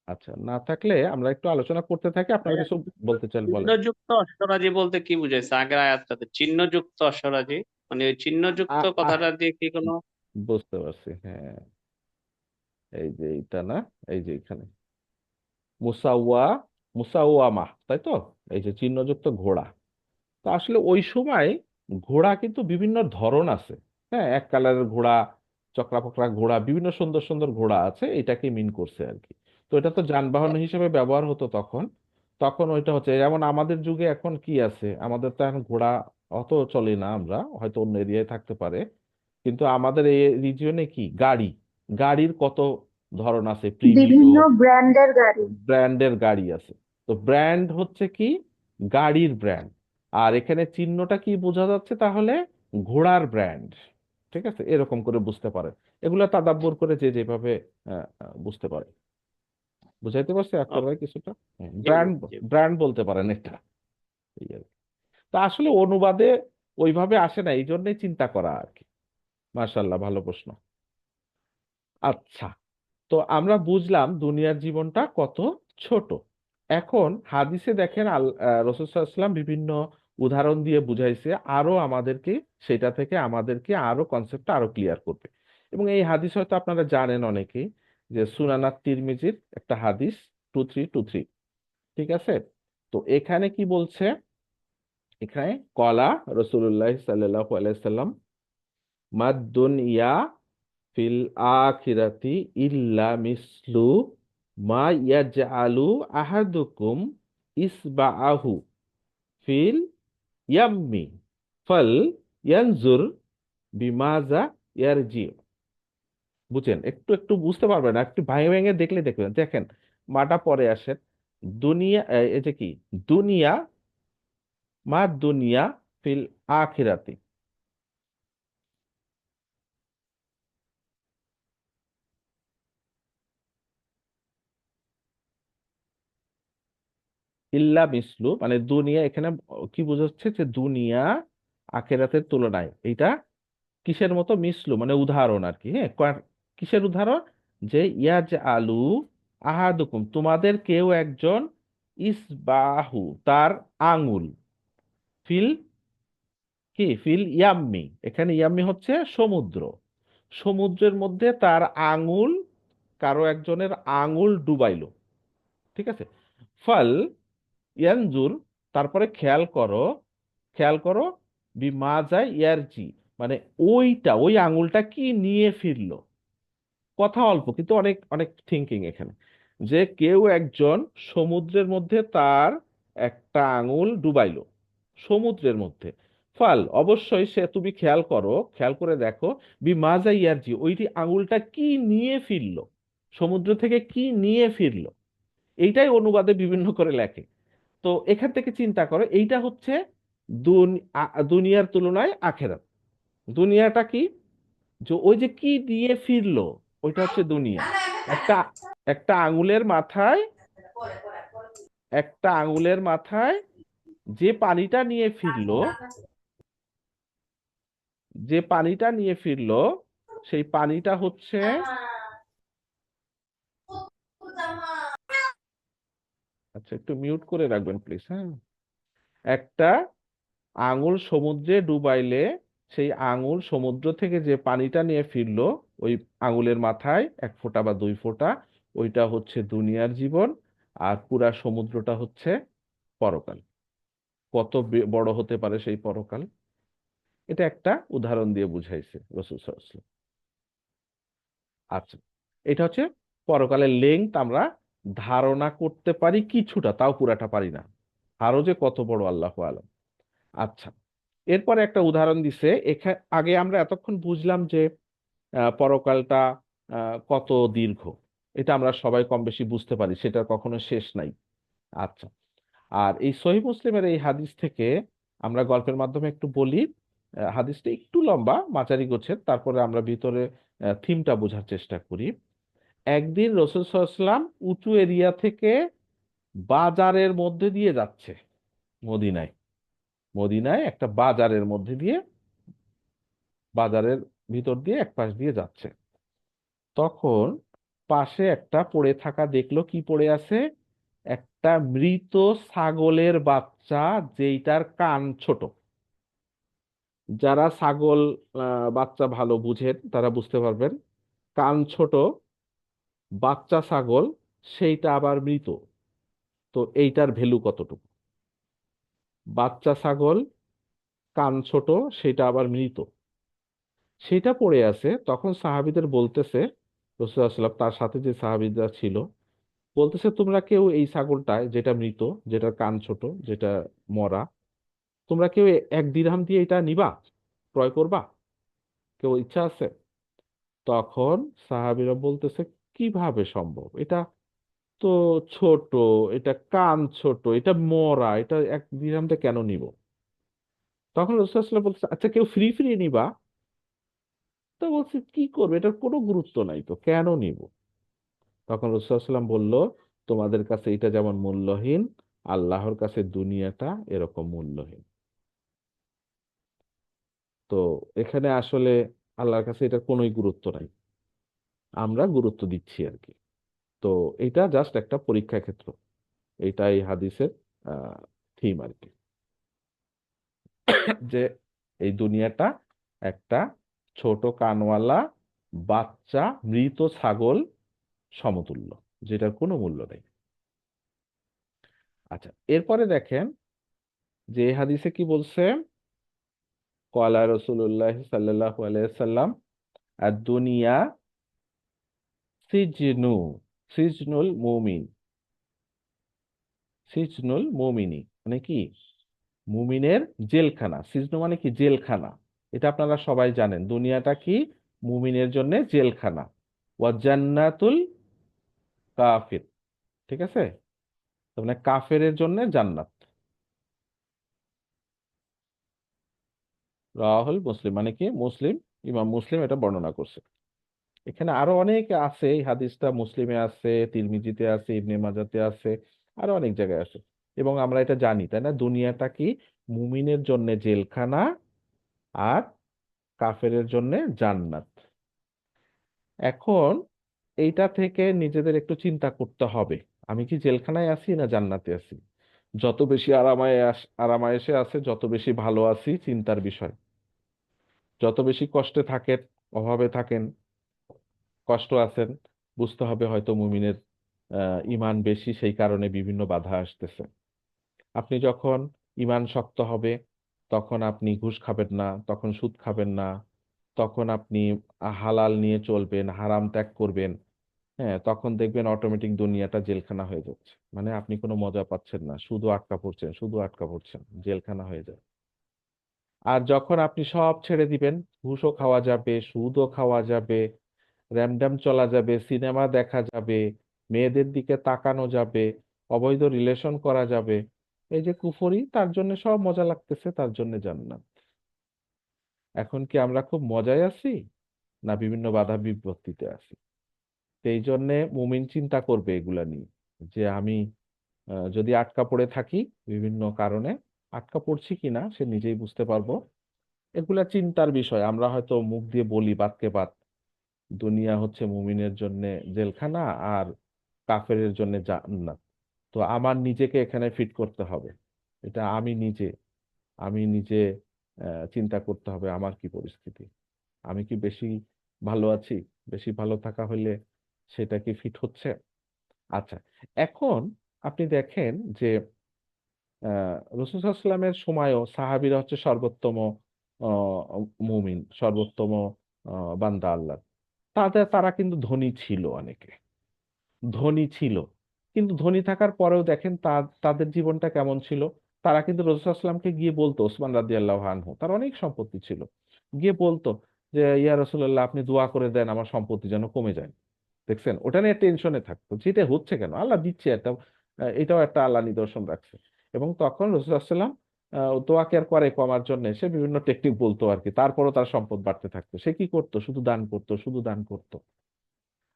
আচ্ছা, না থাকলে আমরা একটু আলোচনা করতে থাকি, আপনারা ভাইয়া, কিছু বলতে চান বলেন। চিহ্নযুক্ত অশ্বরাজি বলতে কি বুঝাইছে আগের আয়াতটাতে? চিহ্নযুক্ত অশ্বরাজি মানে ওই চিহ্নযুক্ত আ- আহ কথাটা দিয়ে কি কোনো? বুঝতে পারছি, হ্যাঁ। এই যে এইটা না, এই যে এখানে মুসাওয়া, মুসাওয়ামা, তাই তো? এই যে চিহ্নযুক্ত ঘোড়া। তো আসলে ওই সময় ঘোড়া কিন্তু বিভিন্ন ধরন আছে। হ্যাঁ, এক কালারের ঘোড়া, চকরা পকরা ঘোড়া, বিভিন্ন সুন্দর সুন্দর ঘোড়া আছে, এটাকে মিন করছে আর কি। তো এটা তো যানবাহন হিসেবে ব্যবহার হতো তখন। তখন ওইটা হচ্ছে যেমন আমাদের যুগে এখন কি আছে, আমাদের তো এখন ঘোড়া অত চলে না, আমরা হয়তো অন্য এরিয়ায় থাকতে পারে, কিন্তু আমাদের এই রিজিয়নে কি গাড়ি, গাড়ির কত ধরন আছে, প্রিমিও, বিভিন্ন ব্র্যান্ডের গাড়ি। ব্র্যান্ডের গাড়ি আছে। তো ব্র্যান্ড হচ্ছে কি, গাড়ির ব্র্যান্ড। আর এখানে চিহ্নটা কি বোঝা যাচ্ছে তাহলে, ঘোড়ার ব্র্যান্ড। ঠিক আছে, এরকম করে বুঝতে পারে। এগুলা তাদাব্বর করে যে যেভাবে বুঝতে পারে। বুঝাইতে পারছি ও, আক্তার ভাই কিছুটা? জি ব্র্যান্ড, জি। ব্র্যান্ড বলতে পারেন এটা, এই আর কি। তা আসলে অনুবাদে ওইভাবে আসে না, এই জন্যই চিন্তা করা আর কি। মার্শাল্লাহ, ভালো প্রশ্ন। আচ্ছা, তো আমরা বুঝলাম দুনিয়ার জীবনটা কত ছোট। এখন হাদিসে দেখেন রাসূল সাল্লাল্লাহু আলাইহি ওয়াসাল্লাম বিভিন্ন উদাহরণ দিয়ে বুঝাইছে, আরো আমাদেরকে সেটা থেকে আমাদেরকে আরো কনসেপ্টটা আরো ক্লিয়ার করবে। এবং এই হাদিস হয়তো আপনারা জানেন অনেকেই, যে সুনানাত তিরমিজির একটা হাদিস 2323, ঠিক আছে? তো এখানে কি বলছে, এখানে কলা রাসূলুল্লাহ সাল্লাল্লাহু আলাইহি সাল্লাম মাদ দুনিয়া ফিল আখিরাতি ইল্লা মিসলু মা ইয়াজআলু আহাদুকুম ইসবাআহু ফিল ইয়াম্মি ফাল ইয়ানজুর বিমাজা ইয়ারজি। বুঝেন, একটু একটু বুঝতে পারবেন না, একটু ভেঙে ভেঙে দেখলে দেখবেন। দেখেন, মাটা পরে আসেন। দুনিয়া এই যে কি, দুনিয়া, মা দুনিয়া ফিল আখিরাতি ইল্লা মিসলু, মানে দুনিয়া এখানে কি বোঝাচ্ছে, যে দুনিয়া আখেরাতের তুলনায় এটা কিসের মতো, মিসলু মানে উদাহরণ আর কি। হ্যাঁ, কিসের উদাহরণ, যে ইয়াজ আলু আহাদুকুম, তোমাদের কেউ একজন, ইসবাহু তার আঙ্গুল, ফিল কি, ফিল ইয়াম্মি, এখানে ইয়াম্মি হচ্ছে সমুদ্র, সমুদ্রের মধ্যে তার আঙ্গুল, কারো একজনের আঙ্গুল ডুবাইলো। ঠিক আছে, ফল ইয়ানজুর, তারপরে খেয়াল করো, খেয়াল করো, বিমাজা ইয়ারজি, মানে ওইটা, ওই আঙুলটা কি নিয়ে ফিরলো। কথা অল্প কিন্তু অনেক অনেক থিঙ্কিং এখানে। যে কেউ একজন সমুদ্রের মধ্যে তার একটা আঙুল ডুবাইলো, সমুদ্রের মধ্যে। ফাল, অবশ্যই সে, তুমি খেয়াল করো, খেয়াল করে দেখো, বিমাজা ইয়ারজি, ওইটি আঙুলটা কি নিয়ে ফিরলো, সমুদ্র থেকে কি নিয়ে ফিরলো। এইটাই অনুবাদে বিভিন্ন করে লেখে। তো এখান থেকে চিন্তা করো, এইটা হচ্ছে দুনিয়ার তুলনায় আখেরাত। দুনিয়াটা কি, যে ওই যে কি দিয়ে ফিরলো, ওইটা হচ্ছে দুনিয়া। একটা একটা আঙুলের মাথায়, একটা আঙুলের মাথায় যে পানিটা নিয়ে ফিরলো, যে পানিটা নিয়ে ফিরলো, সেই পানিটা হচ্ছে, আচ্ছা একটু মিউট করে রাখবেন প্লিজ, হ্যাঁ। একটা আঙুল সমুদ্রে ডুবাইলে, সেই আঙুল সমুদ্র থেকে যে পানিটা নিয়ে ফিরলো, ওই আঙুলের মাথায় এক ফোঁটা বা দুই ফোঁটা, ওইটা হচ্ছে দুনিয়ার জীবন। আর পুরা সমুদ্রটা হচ্ছে পরকাল। কত বড় হতে পারে সেই পরকাল, এটা একটা উদাহরণ দিয়ে বুঝাইছে রাসূল সাল্লাল্লাহু আলাইহি ওয়াসাল্লাম। আচ্ছা, এটা হচ্ছে পরকালের লেংথ, আমরা ধারণা করতে পারি কিছুটা, তাও পুরাটা পারি না। আরো যে কত বড়, আল্লাহু আলাম। আচ্ছা, এরপরে একটা উদাহরণ দিছে এখানে। আগে আমরা এতক্ষণ বুঝলাম যে পরকালটা কত দীর্ঘ, এটা আমরা সবাই কম বেশি বুঝতে পারি, সেটা কখনো শেষ নাই। আচ্ছা, আর এই সহিহ মুসলিমের এই হাদিস থেকে আমরা গল্পের মাধ্যমে একটু বলি। হাদিসটা একটু লম্বা, মাঝারি গোছের, তারপরে আমরা ভিতরে থিমটা বোঝার চেষ্টা করি। একদিন রাসূল সাল্লাল্লাহু আলাইহি ওয়াসাল্লাম উঁচু এরিয়া থেকে বাজারের মধ্যে দিয়ে যাচ্ছে। মদিনায় মদিনায় একটা বাজারের মধ্যে দিয়ে, বাজারের ভিতর দিয়ে এক পাশ দিয়ে যাচ্ছে। তখন পাশে একটা পড়ে থাকা দেখলো, কি পড়ে আছে? একটা মৃত ছাগলের বাচ্চা, যেইটার কান ছোট। যারা ছাগল বাচ্চা ভালো বুঝেন তারা বুঝতে পারবেন, কান ছোট বাচ্চা ছাগল, সেইটা আবার মৃত। তো এইটার ভ্যালু কতটুকু? বাচ্চা ছাগল, কান ছোট, সেটা আবার মৃত, সেটা পড়ে আছে। তখন সাহাবীদের বলতেছে, রাসূলুল্লাহ সাল্লাল্লাহু আলাইহি ওয়াসাল্লাম তার সাথে যে সাহাবীরা ছিল, বলতেছে তোমরা কেউ এই ছাগলটায়, যেটা মৃত, যেটার কান ছোট, যেটা মরা, তোমরা কেউ 1 দিরহাম দিয়ে এটা নিবা, ক্রয় করবা? কেউ ইচ্ছা আছে? তখন সাহাবীরা বলতেছে, কিভাবে সম্ভব? এটা তো ছোট, এটা কান ছোট, এটা মরা, এটা 1 দিরহাম দিয়ে কেন নিব? তখন রাসূলুল্লাহ সাল্লাল্লাহু আলাইহি ওয়াসাল্লাম বলতেছে, আচ্ছা কেউ ফ্রি ফ্রি নিবা? তো বলছে কি করবে, এটার কোনো গুরুত্ব নাই তো, কেন নিব? তখন রাসূলুল্লাহ সাল্লাল্লাহু আলাইহি ওয়াসাল্লাম বলল, তোমাদের কাছে এটা যেমন মূল্যহীন, আল্লাহর কাছে দুনিয়াটা এরকম মূল্যহীন। তো এখানে আসলে আল্লাহর কাছে এটার কোনোই গুরুত্ব নাই, আমরা গুরুত্ব দিচ্ছি আর কি। তো এটা জাস্ট একটা পরীক্ষা ক্ষেত্র, এটাই হাদিসের থিম আর কি, যে এই দুনিয়াটা একটা ছোট কানওয়ালা বাচ্চা মৃত ছাগল সমতুল্য, যেটার কোনো মূল্য নেই। আচ্ছা, এরপরে দেখেন যে এই হাদিসে কি বলছে, কলা রাসূলুল্লাহ সাল্লাল্লাহু আলাইহি সাল্লাম, আর দুনিয়া সিজনু, সিজনুল মুমিন, সিজনুল মুমিনি মানে কি? মুমিনের জেলখানা। সিজনু মানে কি? জেলখানা। এটা আপনারা সবাই জানেন, দুনিয়াটা কি? মুমিনের জন্য জেলখানা। ওয়া জান্নাতুল কাফির, ঠিক আছে? তার মানে কাফেরের জন্য জান্নাত। রাহুল মুসলিম মানে কি? মুসলিম, ইমাম মুসলিম এটা বর্ণনা করছে। এখানে আরো অনেক আছে, এই হাদিসটা মুসলিমে আছে, তিরমিজিতে আছে, ইবনে মাজাতে আছে, আরো অনেক জায়গায় আছে। এবং আমরা এটা জানি, তাই না? দুনিয়াটা কি? মুমিনের জন্য জেলখানা, আর কাফেরের জন্য জান্নাত। এখন এইটা থেকে নিজেদের একটু চিন্তা করতে হবে, আমি কি জেলখানায় আছি না জান্নাতে আছি? যত বেশি আরামায়েশে আছে, যত বেশি ভালো আছি, চিন্তার বিষয়। যত বেশি কষ্টে থাকেন, অভাবে থাকেন, কষ্ট আছেন, বুঝতে হবে হয়তো মুমিনের ঈমান বেশি, সেই কারণে বিভিন্ন বাধা আসতেছে। আপনি যখন ঈমান শক্ত হবে, তখন আপনি ঘুষ খাবেন না, তখন সুদ খাবেন না, তখন আপনি হালাল নিয়ে চলবেন, হারাম ত্যাগ করবেন। হ্যাঁ, তখন দেখবেন অটোমেটিক দুনিয়াটা জেলখানা হয়ে যাচ্ছে, মানে আপনি কোনো মজা পাচ্ছেন না, শুধু আটকা পড়ছেন, শুধু আটকা পড়ছেন, জেলখানা হয়ে যায়। আর যখন আপনি সব ছেড়ে দিবেন, ঘুষও খাওয়া যাবে, সুদও খাওয়া যাবে, র্যামড্যাম চলা যাবে, সিনেমা দেখা যাবে, মেয়েদের দিকে তাকানো যাবে, অবৈধ রিলেশন করা যাবে, এই যে কুফরি, তার জন্য সব মজা লাগতেছে, তার জন্য জান্নাত। এখন কি আমরা খুব মজায় আছি, না বিভিন্ন বাধা বিপত্তিতে আছি? সেই জন্য মুমিন চিন্তা করবে এগুলা নিয়ে, যে আমি যদি আটকা পড়ে থাকি বিভিন্ন কারণে, আটকা পড়ছি কিনা সে নিজেই বুঝতে পারবো। এগুলা চিন্তার বিষয়। আমরা হয়তো মুখ দিয়ে বলি বাতকে বাত, দুনিয়া হচ্ছে মুমিনের জন্য জেলখানা, আর কাফেরের জন্য জান্নাত। তো আমার নিজেকে এখানে ফিট করতে হবে, এটা আমি নিজে চিন্তা করতে হবে, আমার কি পরিস্থিতি, আমি কি বেশি ভালো আছি? বেশি ভালো থাকা হলে সেটা কি ফিট হচ্ছে? আচ্ছা, এখন আপনি দেখেন যে রাসূল সাল্লাল্লাহু আলাইহি ওয়াসাল্লামের সময়ও সাহাবীরা হচ্ছে সর্বোত্তম মুমিন, সর্বোত্তম বান্দা আল্লাহর। তারা কিন্তু ধনী ছিল অনেকে, ধনী ছিল। কিন্তু ধনী থাকার পরেও দেখেন তাদের জীবনটা কেমন ছিল। তারা কিন্তু রাসূল সাল্লাল্লাহু আলাইহি ওয়াসাল্লামকে গিয়ে বলতো, ওসমান রাদিয়াল্লাহু আনহু, তার অনেক সম্পত্তি ছিল, গিয়ে বলতো যে ইয়া রাসূলুল্লাহ, আপনি দোয়া করে দেন আমার সম্পত্তি যেন কমে যায়। দেখছেন, ওটা নিয়ে টেনশনে থাকতো, যেটা হচ্ছে কেন, আল্লাহ দিচ্ছে একটা, এটাও একটা আল্লাহ নিদর্শন রাখছে। এবং তখন রাসূলুল্লাহ সাল্লাল্লাহু আলাইহি ওয়াসাল্লাম দোয়া কেয়ার করে কমার জন্য সে বিভিন্ন টেকনিক বলতো আর কি, তারপরও তার সম্পদ বাড়তে থাকতো। সে কি করতো? শুধু দান করতো, শুধু দান করতো।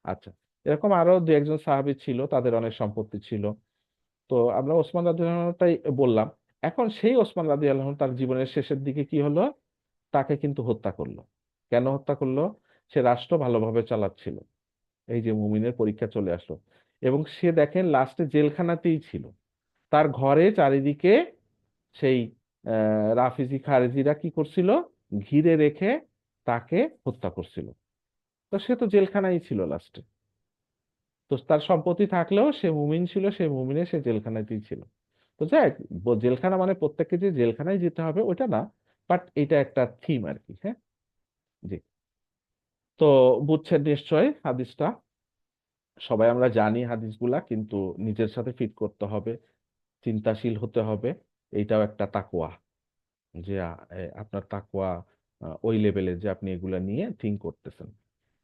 আচ্ছা, এরকম আরো দু একজন সাহাবী ছিল, তাদের অনেক সম্পত্তি ছিল। তো আমরা ওসমান রাদিয়াল্লাহু আনহুটাই বললাম। এখন সেই ওসমান রাদিয়াল্লাহু আনহু তার জীবনের শেষের দিকে কি হলো, তাকে কিন্তু হত্যা করলো। কেন হত্যা করলো? সে রাষ্ট্র ভালোভাবে চালাচ্ছিল, এই যে মুমিনের পরীক্ষা চলে আসলো, এবং সে দেখেন লাস্টে জেলখানাতেই ছিল। তার ঘরে চারিদিকে সেই রাফিজি খারেজিরা কি করছিল, ঘিরে রেখে তাকে হত্যা করছিল। তো সে তো জেলখানায় ছিল লাস্টে। তো তার সম্পত্তি থাকলেও সে মুমিন ছিল, সে মুমিনে সে জেলখানাতেই ছিল। তো যাই হোক, জেলখানা মানে প্রত্যেককে যে জেলখানায় যেতে হবে ওটা না, বাট এটা একটা থিম আর কি। হ্যাঁ, জি। তো বুঝছেন নিশ্চয় হাদিসটা, সবাই আমরা জানি হাদিসগুলা, কিন্তু নিজের সাথে ফিট করতে হবে, চিন্তাশীল হতে হবে। এইটাও একটা তাকওয়া, যে আপনার তাকওয়া ওই লেভেলে যে আপনি এগুলা নিয়ে থিঙ্ক করতেছেন।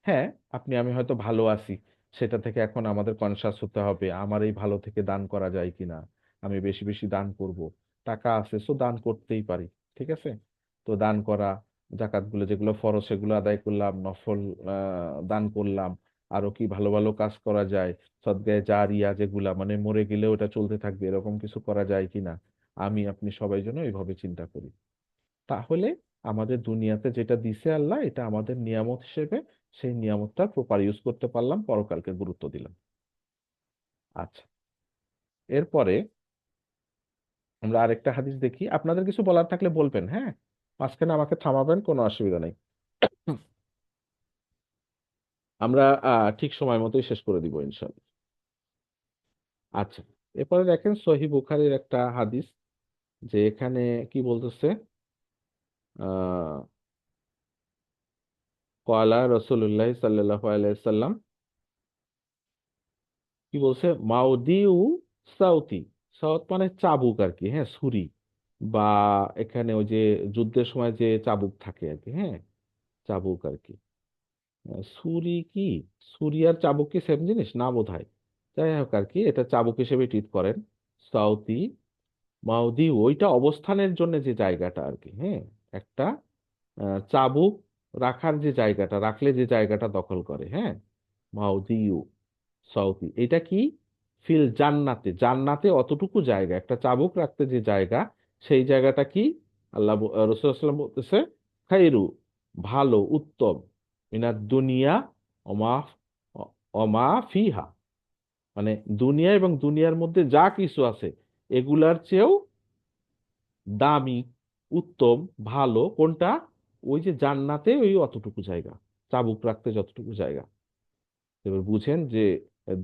হ্যাঁ, আপনি আমি হয়তো ভালো আছি, সেটা থেকে এখন আমাদের কনসাস হতে হবে আমার এই ভালো থেকে দান করা যায় কিনা, আমি বেশি বেশি দান করব। টাকা আছে সো দান করতেই পারি, ঠিক আছে। তো দান করা, জাকাতগুলো যেগুলো ফরজ সেগুলো আদায় করলাম, নফল দান করলাম, আরো কি ভালো ভালো কাজ করা যায়, সদগায়ে জারিয়া যেগুলা মানে মরে গেলেও ওটা চলতে থাকবে, এরকম কিছু করা যায় কিনা, আমি আপনি সবাই যেন এইভাবে চিন্তা করি। তাহলে আমাদের দুনিয়াতে যেটা দিছে আল্লাহ, এটা আমাদের নিয়ামত হিসেবে, সেই নিয়ামতটা প্রপার ইউজ করতে পারলাম, পরকালকে গুরুত্ব দিলাম। আচ্ছা, এরপরে আমরা আরেকটা হাদিস দেখি। আপনাদের কিছু বলার থাকলে বলবেন, হ্যাঁ, মাঝখানে আমাকে থামাবেন, কোনো অসুবিধা নেই। আমরা ঠিক সময় মতোই শেষ করে দিব ইনশাল্লাহ। আচ্ছা, এরপরে দেখেন সহিহ বুখারীর একটা হাদিস, যে এখানে কি বলতেছে, আহ কলা রসুল্লাহ সাল্লাল্লাহু আলাইহি সাল্লাম, কি বলছে, মাউদিউ সাউতি, সাউত মানে চাবুক আর কি, হ্যাঁ, ছুরি, বা এখানে ওই যে যুদ্ধের সময় যে চাবুক থাকে আর কি, হ্যাঁ, চাবুক আর কি। ছুরি কি, ছুরি আর চাবুক কি সেম জিনিস না বোধহয়। যাই হোক আর কি, এটা চাবুক হিসেবে ট্রিট করেন। সাউতি মাউদি ওইটা অবস্থানের জন্য যে জায়গাটা আর কি, হ্যাঁ, একটা চাবুক রাখার যে জায়গাটা, রাখলে যে জায়গাটা দখল করে, হ্যাঁ, মাউদিউ সাউথি, এটা কি, ফিল জান্নাতে, জান্নাতে অতটুকু জায়গা, একটা চাবুক রাখতে যে জায়গা, সেই জায়গাটা কি, আল্লাহ রাসূলুল্লাহ সাল্লাল্লাহু আলাইহি ওয়াসাল্লাম বলতেছে, খাইরু, ভালো, উত্তম, মিনাদ দুনিয়া অমা অমা ফিহা, মানে দুনিয়া এবং দুনিয়ার মধ্যে যা কিছু আছে এগুলার চেয়েও দামি, উত্তম, ভালো কোনটা, ওই যে জান্নাতে ওই অতটুকু জায়গা, চাবুক রাখতে যতটুকু জায়গা। এবার বুঝেন যে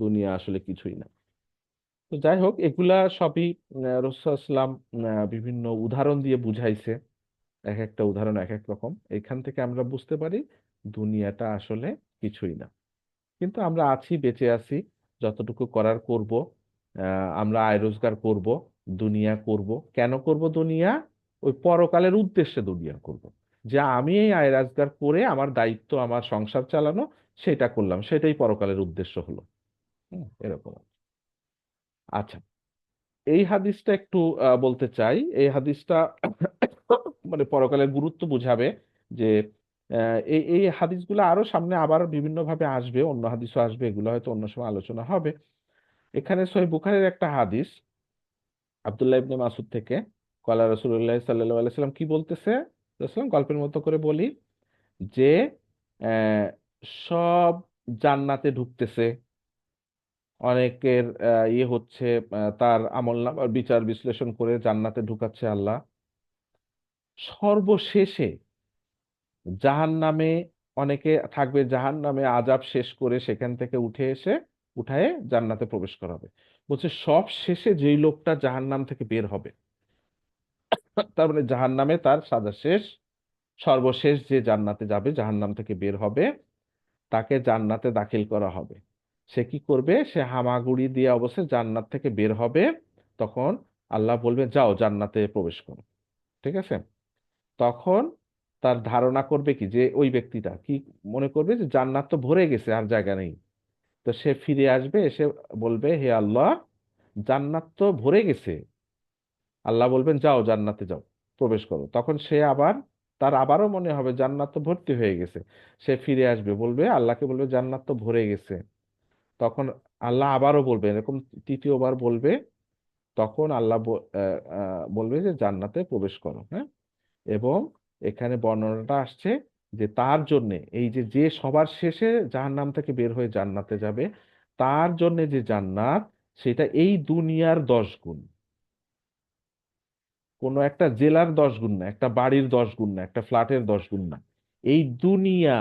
দুনিয়া আসলে কিছুই না। তো যাই হোক, এগুলা সবই রাসূলুল্লাহ সাল্লাম বিভিন্ন উদাহরণ দিয়ে বুঝাইছে, এক একটা উদাহরণ এক এক রকম। এখান থেকে আমরা বুঝতে পারি দুনিয়াটা আসলে কিছুই না, কিন্তু আমরা আছি, বেঁচে আছি, যতটুকু করার করব। আমরা আয় রোজগার করব, দুনিয়া করব। কেন করব দুনিয়া? ওই পরকালের উদ্দেশ্যে দুনিয়া করব, যে আমি এই আয় রোজগার করে আমার দায়িত্ব আমার সংসার চালানো, সেটা করলাম, সেটাই পরকালের উদ্দেশ্য হলো। এরকম। আচ্ছা, এই হাদিসটা একটু বলতে চাই। এই হাদিসটা মানে পরকালের গুরুত্ব বুঝাবে, যে এই এই হাদিসগুলো আরো সামনে আবার বিভিন্ন ভাবে আসবে, অন্য হাদিসও আসবে, এগুলো হয়তো অন্য সময় আলোচনা হবে। এখানে সহিহ বুখারীর একটা হাদিস, আব্দুল্লাহ ইবনে মাসুদ থেকে, কলা রাসূলুল্লাহ সাল্লাল্লাহু আলাইহি সাল্লাম কি বলতেছে, রাসূল গল্পের মতো করে বলি, যে আহ, সব জান্নাতে ঢুকতেছে, অনেকের ইয়ে হচ্ছে, তার আমলনামার বিচার বিশ্লেষণ করে জান্নাতে ঢুকাচ্ছে আল্লাহ। সর্বশেষে জাহান্নামে অনেকে থাকবে, জাহান্নামে আযাব শেষ করে সেখান থেকে উঠে এসে উঠায়ে জান্নাতে প্রবেশ করাবে। বলছে সব শেষে যেই লোকটা জাহান্নাম থেকে বের হবে, তার মানে জাহান্নামে তার সাজা শেষ, সর্বশেষ যে জান্নাতে যাবে, জাহান্নাম থেকে বের হবে, তাকে জান্নাতে দাখিল করা হবে। সে কি করবে, সে হামাগুড়ি দিয়ে অবশ্যই জান্নাত থেকে বের হবে। তখন আল্লাহ বলবে যাও জান্নাতে প্রবেশ করো, ঠিক আছে। তখন তার ধারণা করবে কি, যে ওই ব্যক্তিটা কি মনে করবে, যে জান্নাত তো ভরে গেছে আর জায়গা নেই। তো সে ফিরে আসবে, এসে বলবে হে আল্লাহ, জান্নাত তো ভরে গেছে। আল্লাহ বলবেন যাও জান্নাতে যাও, প্রবেশ করো। তখন সে আবার, তার আবারও মনে হবে জান্নাত তো ভর্তি হয়ে গেছে। সে ফিরে আসবে, বলবে আল্লাহকে, বলবে জান্নাত তো ভরে গেছে। তখন আল্লাহ আবারও বলবে, এরকম তৃতীয়বার বলবে, তখন আল্লাহ বলবে যে জান্নাতে প্রবেশ করো, হ্যাঁ। এবং এখানে বর্ণনাটা আসছে যে তার জন্যে এই যে যে সবার শেষে জাহান্নাম থেকে বের হয়ে জান্নাতে যাবে, তার জন্য যে জান্নাত, সেটা এই দুনিয়ার 10 গুণ। কোনো একটা জেলার 10 গুণ না, একটা বাড়ির 10 গুণ না, একটা ফ্ল্যাটের 10 গুণ না। এই দুনিয়া,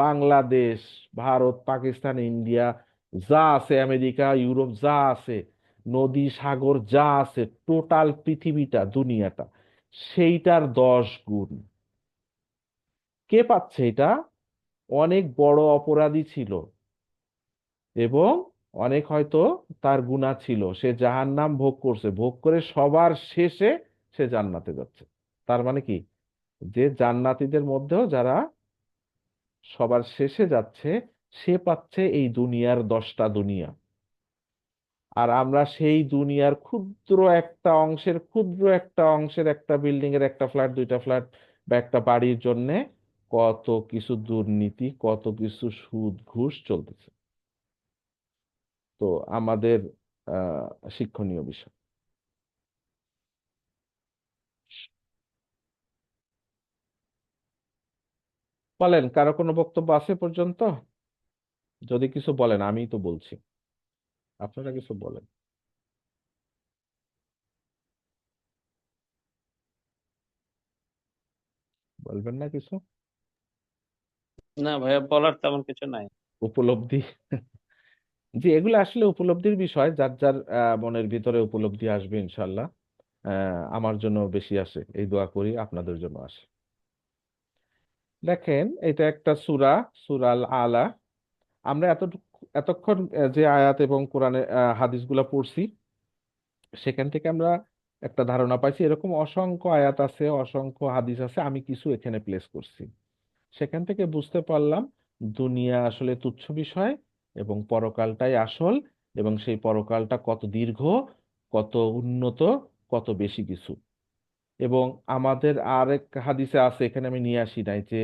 বাংলাদেশ, ভারত, পাকিস্তান, ইন্ডিয়া, যা আছে, আমেরিকা, ইউরোপ, যা আছে, নদী, সাগর, যা আছে, টোটাল পৃথিবীটা, দুনিয়াটা, সেইটার 10 গুণ। কে পাচ্ছে এটা? অনেক বড় অপরাধী ছিল এবং অনেক হয়তো তার গুনাহ ছিল, সে জাহান্নাম ভোগ করছে, ভোগ করে সবার শেষে সে জান্নাতে যাচ্ছে। তার মানে কি, যে জান্নাতীদের মধ্যেও যারা সবার শেষে যাচ্ছে, সে পাচ্ছে এই দুনিয়ার 10টা দুনিয়া। আর আমরা সেই দুনিয়ার ক্ষুদ্র একটা অংশের একটা বিল্ডিং এর একটা ফ্ল্যাট, দুইটা ফ্ল্যাট বা একটা বাড়ির জন্য কত কিছু দুর্নীতি, কত কিছু সুদ ঘুষ চলতেছে। তো আমাদের শিক্ষণীয় বিষয়। বলেন, কারো কোনো বক্তব্য আছে পর্যন্ত? যদি কিছু বলেন, আমিই তো বলছি, আপনারা কিছু বলেন। বলবেন না কিছু? না ভাইয়া, বলার তেমন কিছু নাই। উপলব্ধি। জি, এগুলো আসলে উপলব্ধির বিষয়, যার যার মনের ভিতরে উপলব্ধি আসবে ইনশাল্লাহ। আমার জন্য বেশি আসে, এই দোয়া করি আপনাদের জন্য আসে। দেখেন, এটা একটা সূরা, সূরা আল আলা। আমরা এতক্ষণ যে আয়াত এবং কোরআনের হাদিসগুলো পড়ছি, সেখান থেকে আমরা একটা ধারণা পাইছি। এরকম অসংখ্য আয়াত আছে, অসংখ্য হাদিস আছে, আমি কিছু এখানে প্লেস করছি। সেখান থেকে বুঝতে পারলাম দুনিয়া আসলে তুচ্ছ বিষয় এবং পরকালটাই আসল, এবং সেই পরকালটা কত দীর্ঘ, কত উন্নত, কত বেশি কিছু। এবং আমাদের আরেক হাদিসে আছে, এখানে আমি নিয়ে আসি নাই, যে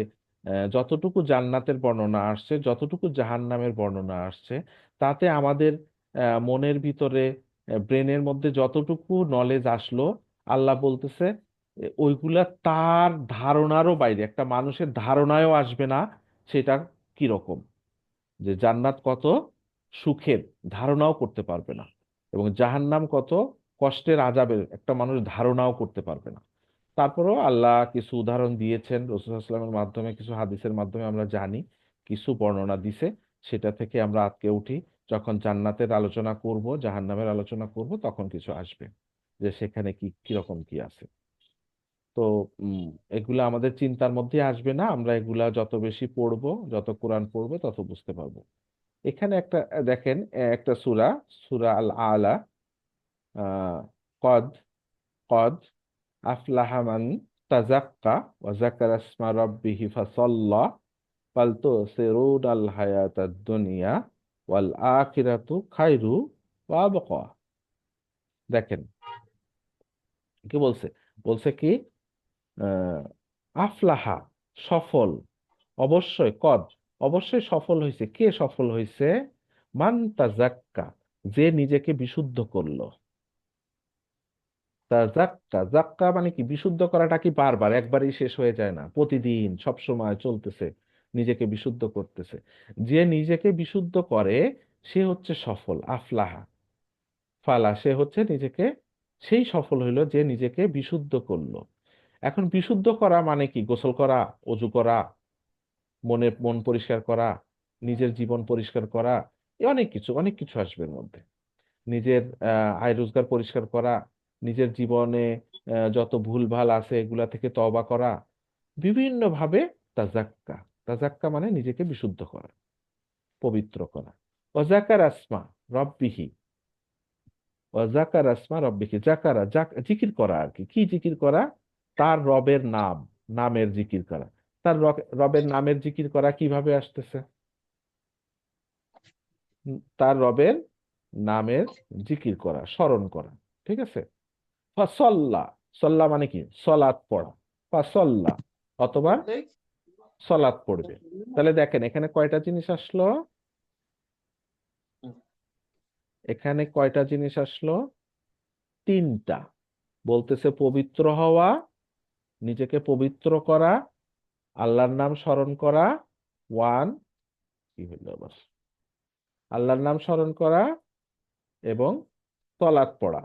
যতটুকু জান্নাতের বর্ণনা আসছে, যতটুকু জাহান্নামের বর্ণনা আসছে, তাতে আমাদের মনের ভিতরে, ব্রেনের মধ্যে যতটুকু নলেজ আসলো, আল্লাহ বলতেছে ওইগুলা তার ধারণারও বাইরে, একটা মানুষের ধারণায়ও আসবে না সেটা কিরকম। যে জান্নাত কত সুখের, ধারণাও করতে পারবে না, এবং জাহান্নাম কত কষ্টের, আযাবের, একটা মানুষ ধারণাও করতে পারবে না। তারপরেও আল্লাহ কিছু উদাহরণ দিয়েছেন রাসূলুল্লাহ সাল্লাল্লাহু আলাইহি ওয়াসাল্লামের মাধ্যমে, কিছু হাদিসের মাধ্যমে আমরা জানি, কিছু বর্ণনা দিছে, সেটা থেকে আমরা আজকে উঠি। যখন জান্নাতের আলোচনা করব, জাহান্নামের আলোচনা করব, তখন কিছু আসবে যে সেখানে কি কিরকম কি আছে। তো উম এগুলা আমাদের চিন্তার মধ্যে আসবে না, আমরা এগুলা যত বেশি পড়বো, যত কোরআন পড়বো, তত বুঝতে পারবো। এখানে একটা দেখেন, একটা সূরা, সূরা আল আলা, আহ কদ কদ আফলাহা মান তাযাক্কা ওয়া যাকারা ইসমা রাব্বিহি ফাসাল্লা বাল তুসিরুনাল হায়াতাদ দুনিয়া ওয়াল আখিরাতু খায়রু ওয়া আবকা। দেখেন কি বলছে, বলছে কি, আহ, আফলাহা, সফল, অবশ্যই, অবশ্যই সফল হয়েছে। কে সফল হয়েছে? মান তাযাক্কা, যে নিজেকে বিশুদ্ধ করলো। তাযাক্কা, জাক্কা মানে কি? বিশুদ্ধ করাটা কি বারবার একবারই শেষ হয়ে যায় না, প্রতিদিন সব সময় চলতেছে, নিজেকে বিশুদ্ধ করতেছে। যে নিজেকে বিশুদ্ধ করে সে হচ্ছে সফল। আফলাহা, ফালা, সে হচ্ছে নিজেকে, সেই সফল হইলো যে নিজেকে বিশুদ্ধ করলো। এখন বিশুদ্ধ করা মানে কি? গোসল করা, অজু করা, মন পরিষ্কার করা, নিজের জীবন পরিষ্কার করা, অনেক কিছু, অনেক কিছু আসবে এর মধ্যে। নিজের আয় রোজগার পরিষ্কার করা, নিজের জীবনে যত ভুলভাল আছে এগুলা থেকে তওবা করা, বিভিন্ন ভাবে তাজাক্কা। তাজাক্কা মানে নিজেকে বিশুদ্ধ করা, পবিত্র করা। ওয়াজাকার আসমা রব্বিহি, ওয়াজাকার আসমা রব্বিহি, জিকির করা আর কি। কি জিকির করা? তার রবের নাম, নামের জিকির করা। তার রবের নামের জিকির করা কিভাবে আসতেছে? তার রবের নামের জিকির করা, স্মরণ করা, ঠিক আছে। ফাসল্লা, সল্লা মানে কি? সলাত পড়া। ফাসল্লা, অথবা সলাত পড়বে। তাহলে দেখেন এখানে কয়টা জিনিস আসলো, এখানে কয়টা জিনিস আসলো? তিনটা। বলতেছে পবিত্র হওয়া, নিজেকে পবিত্র করা, আল্লাহর নাম স্মরণ করা। ওয়ান, কি হইলো আবার, আল্লাহর নাম স্মরণ করা এবং সালাত পড়া।